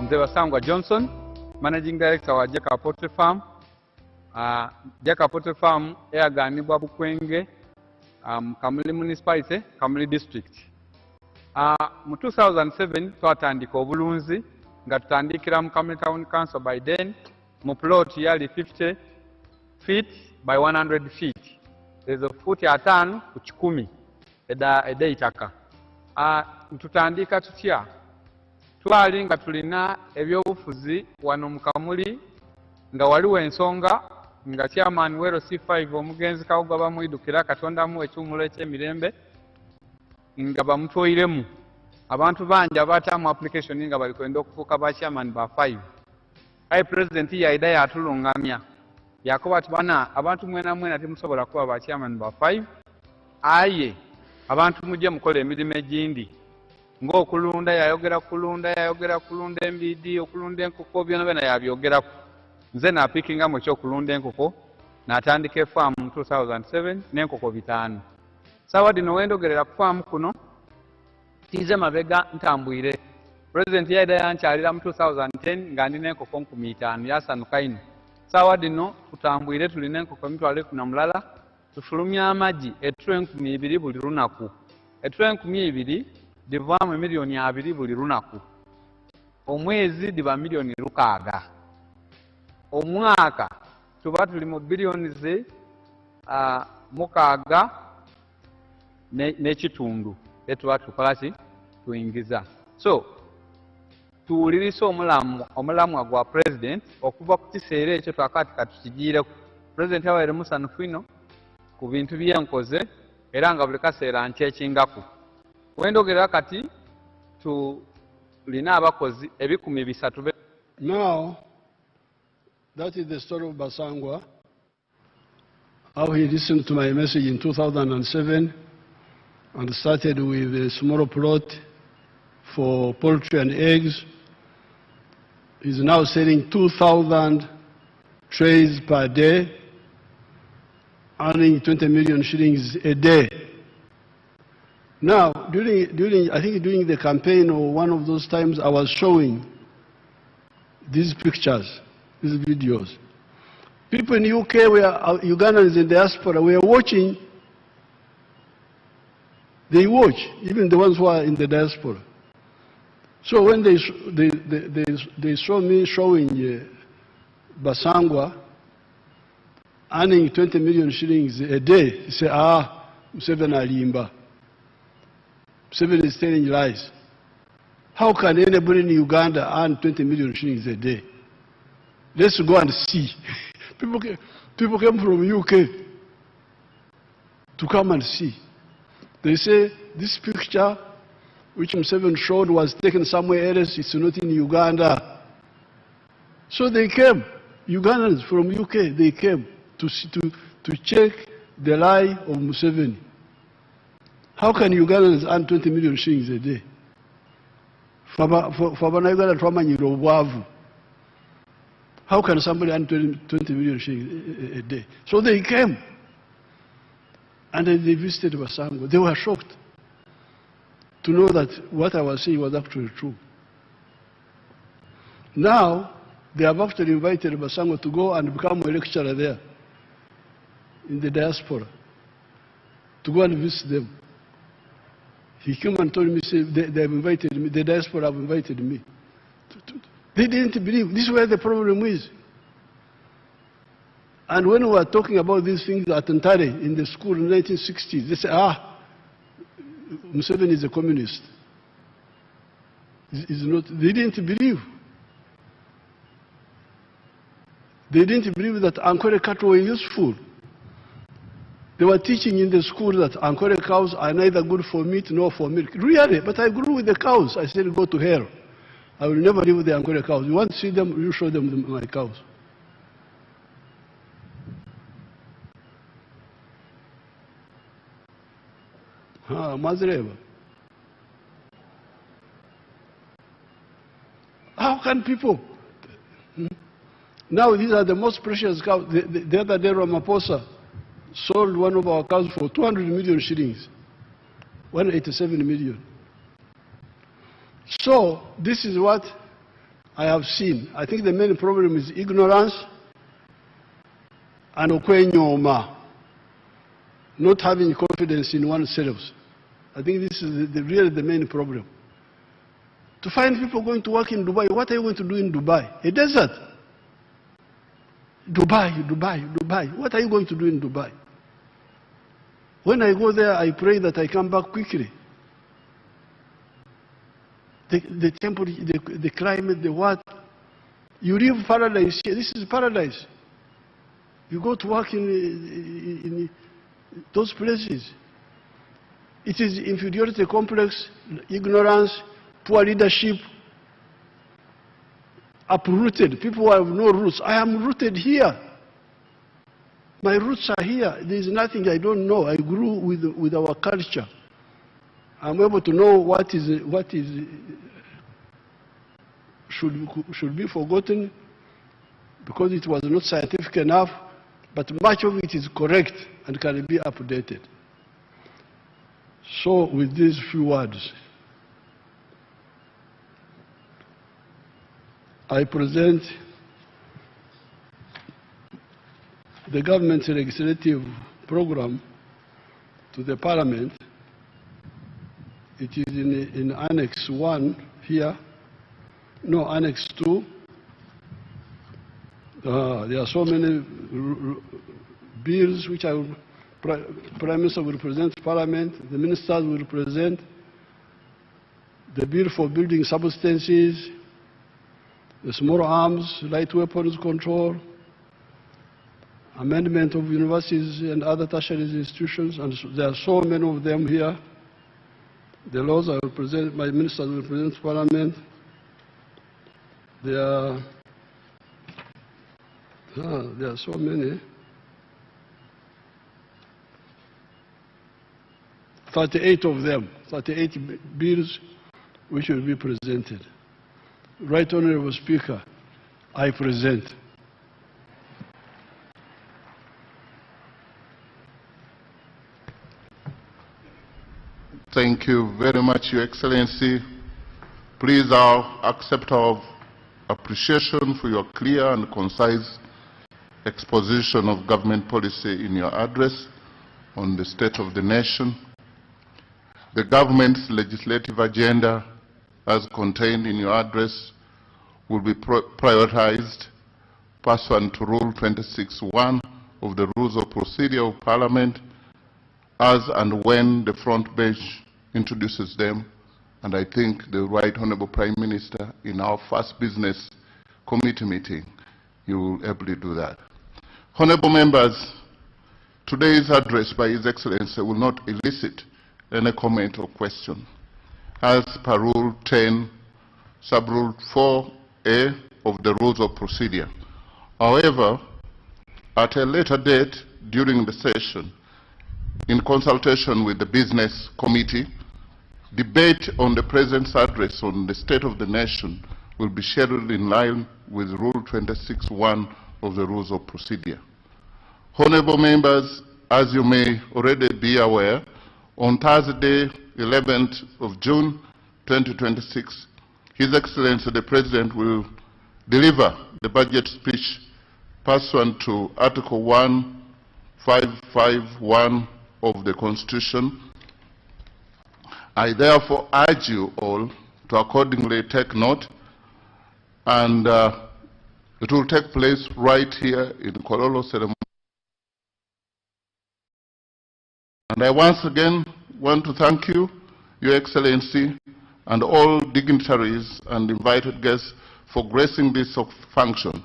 A: Basangwa Johnson, Managing Director wa Jaka Poultry Farm. Jaka Poultry Farm eyaganibwa Bukwenge, Kamuli Municipality, Kamuli District. Mu 2007 twatandika obulunzi nga tutandikira mu Kamuli Town Council by then mu plot yali 50 feet by 100 feet. There's a foot atano ku 10 eda itaka. Tutandika tutya twali nga tulina ebyobufuzi wano mu Kamuli nga waliwo ensonga nga chairman wero C5 omugenzi Kawuga bamwidukira Katonda mu ekyumulo eky'emirembe nga bamutoyiremu abantu bangi abatamu application nga bali kwenda okufuuka ba chairman ba 5. Ayi president yaida yatulungamya yakoba ati bana abantu mwena temusobola kuba ba chairman ba 5. Aye abantu mujje mukola emirimu egindi ng'okulunda yayogera kulunda embidi okulunda enkoko byonna yabyogerako. Nze napikinga mu ekyokulunda enkoko n'atandika efaamu mu 2007 n'enkoko 5. Sawa dino wendogerera ku faamu kuno tize mabega ntambwire. President yaida yankyalira mu 2010 nga ndina enkoko 5,000 yasanuka ino. Sawa dino tutambwire tulina enkoko 2,000 tufulumya amagi ettulo 2,000 buli lunaku. Ettulo 2,000 divaamu milioni 2 buli lunaku. Omwezi diba milioni 6. Omwaka tuba tuli mu bilioni ze 6 n'ekitundu etuba tukolaki tuyingiza. So tuwulirisa omulamwa gwa president okuva ku kiseera ekyo twakati katukigiireko. President awaire musanufu ino ku bintu byenkoze era nga buli kaseera nkyekingako. Wendogerera kati tulina abakozi 300.
F: Now, that is the story of Basangwa, how he listened to my message in 2007 and started with a small plot for poultry and eggs. He's now selling 2,000 trays per day, earning 20 million shillings a day. Now, I think during the campaign or one of those times, I was showing these pictures, these videos. People in the UK, Ugandans in diaspora, were watching. They watch, even the ones who are in the diaspora. So when they saw me showing Basangwa earning 20 million shillings a day, they said, Museveni alimba. Museveni is telling lies. How can anybody in Uganda earn 20 million shillings a day? Let's go and see. People came from UK to come and see. They say this picture which Museveni showed was taken somewhere else, it's not in Uganda. So they came, Ugandans from UK, they came to check the lie of Museveni. How can Ugandans earn 20 million shillings a day? How can somebody earn 20 million shillings a day? So they came. And then they visited Basangwa. They were shocked to know that what I was saying was actually true. Now, they have actually invited Basangwa to go and become a lecturer there in the diaspora, to go and visit them. He came and told me, they have invited me, the diaspora have invited me. They didn't believe. This is where the problem is. And when we were talking about these things at Ntare in the school in the 1960s, they said, Museveni is a communist. He's not. They didn't believe. They didn't believe that Ankole cattle were useful. They were teaching in the school that Ankole cows are neither good for meat nor for milk. Really, but I grew with the cows. I said, go to hell. I will never live with the Ankole cows. You want to see them, you show them my cows. Mazreva. How can people? Now these are the most precious cows. The other day Ramaphosa sold one of our cows for 200 million shillings, 187 million. So this is what I have seen. I think the main problem is ignorance and okwenyoma, not having confidence in oneself. I think this is really the main problem. To find people going to work in Dubai, what are you going to do in Dubai? A desert. Dubai. What are you going to do in Dubai? When I go there, I pray that I come back quickly. The temperature, the climate, the what. You live paradise here. This is paradise. You go to work in those places. It is inferiority complex, ignorance, poor leadership, uprooted. People who have no roots. I am rooted here. My roots are here. There is nothing I don't know. I grew with our culture. I'm able to know what should be forgotten because it was not scientific enough, but much of it is correct and can be updated. So with these few words, I present the government's legislative program to the Parliament. It is in Annex 1 here. No, Annex 2. There are so many bills which Prime Minister will present to Parliament, the ministers will present, the bill for building substances, the small arms, light weapons control, amendment of universities and other tertiary institutions, and there are so many of them here. The laws I will present, my ministers will present to Parliament. There are so many. 38 of them, 38 bills which will be presented. Right Honorable Speaker, I present.
C: Thank you very much, Your Excellency. Please accept our appreciation for your clear and concise exposition of government policy in your address on the state of the nation. The government's legislative agenda, as contained in your address, will be prioritized pursuant to Rule 26(1) of the Rules of Procedure of Parliament, as and when the front bench introduces them. And I think the Right Honorable Prime Minister, in our first business committee meeting, you will ably do that. Honorable members, today's address by His Excellency will not elicit any comment or question, as per Rule 10, Sub-Rule 4A of the Rules of Procedure. However, at a later date during the session, in consultation with the Business Committee, debate on the President's address on the state of the nation will be scheduled in line with Rule 26(1) of the Rules of Procedure. Honorable members, as you may already be aware, on Thursday, 11th of June, 2026, His Excellency the President will deliver the budget speech pursuant to Article 1551 of the Constitution. I therefore urge you all to accordingly take note, and it will take place right here in the Kololo ceremony. And I once again want to thank you, Your Excellency, and all dignitaries and invited guests for gracing this function.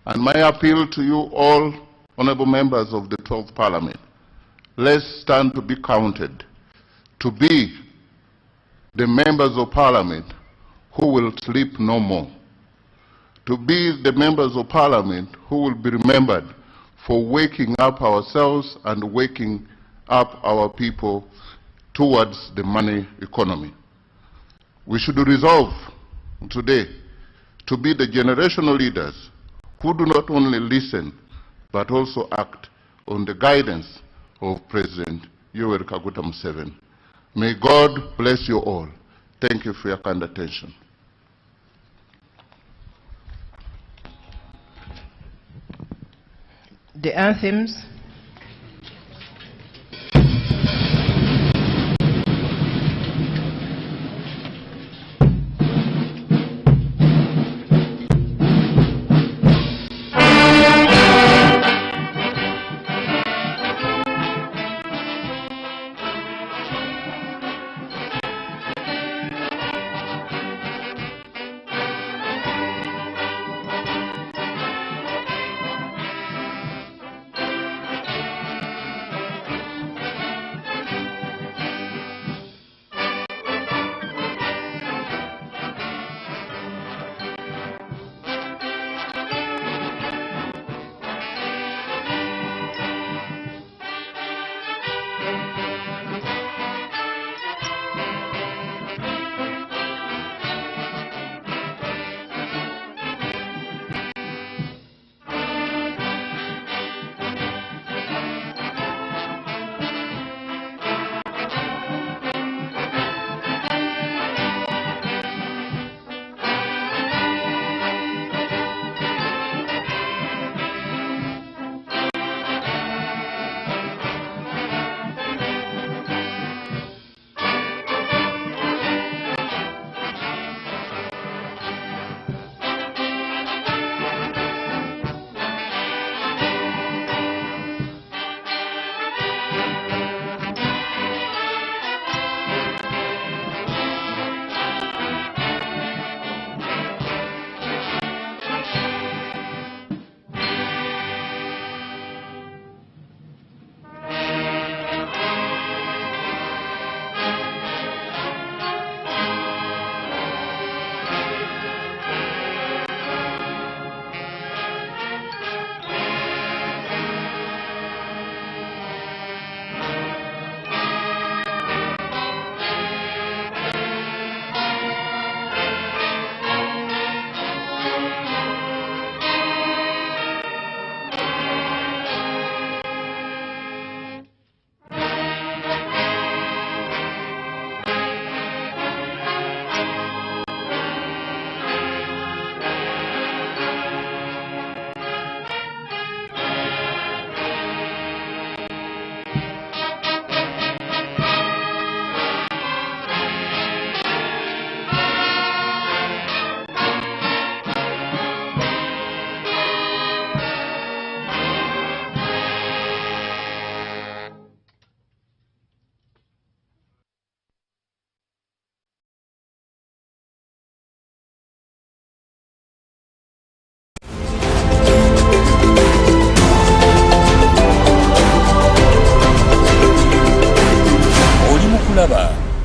C: And my appeal to you all, honorable members of the 12th Parliament, let's stand to be counted, to be the members of parliament who will sleep no more, to be the members of parliament who will be remembered for waking up ourselves and waking up our people towards the money economy. We should resolve today to be the generational leaders who do not only listen but also act on the guidance of President Yoweri Kaguta Museveni. May God bless you all. Thank you for your kind attention.
B: The anthems.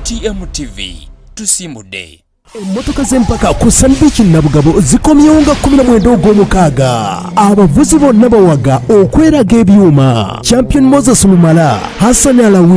V: TMTV tusimude Motoka z'empaka ku Sandwich Nabugabo zikomyewo nga 17 ogw'omukaaga. Abavuzi bonna bawaga okweraga ebyuma. Champion Moses Lumala, Hassan Alawi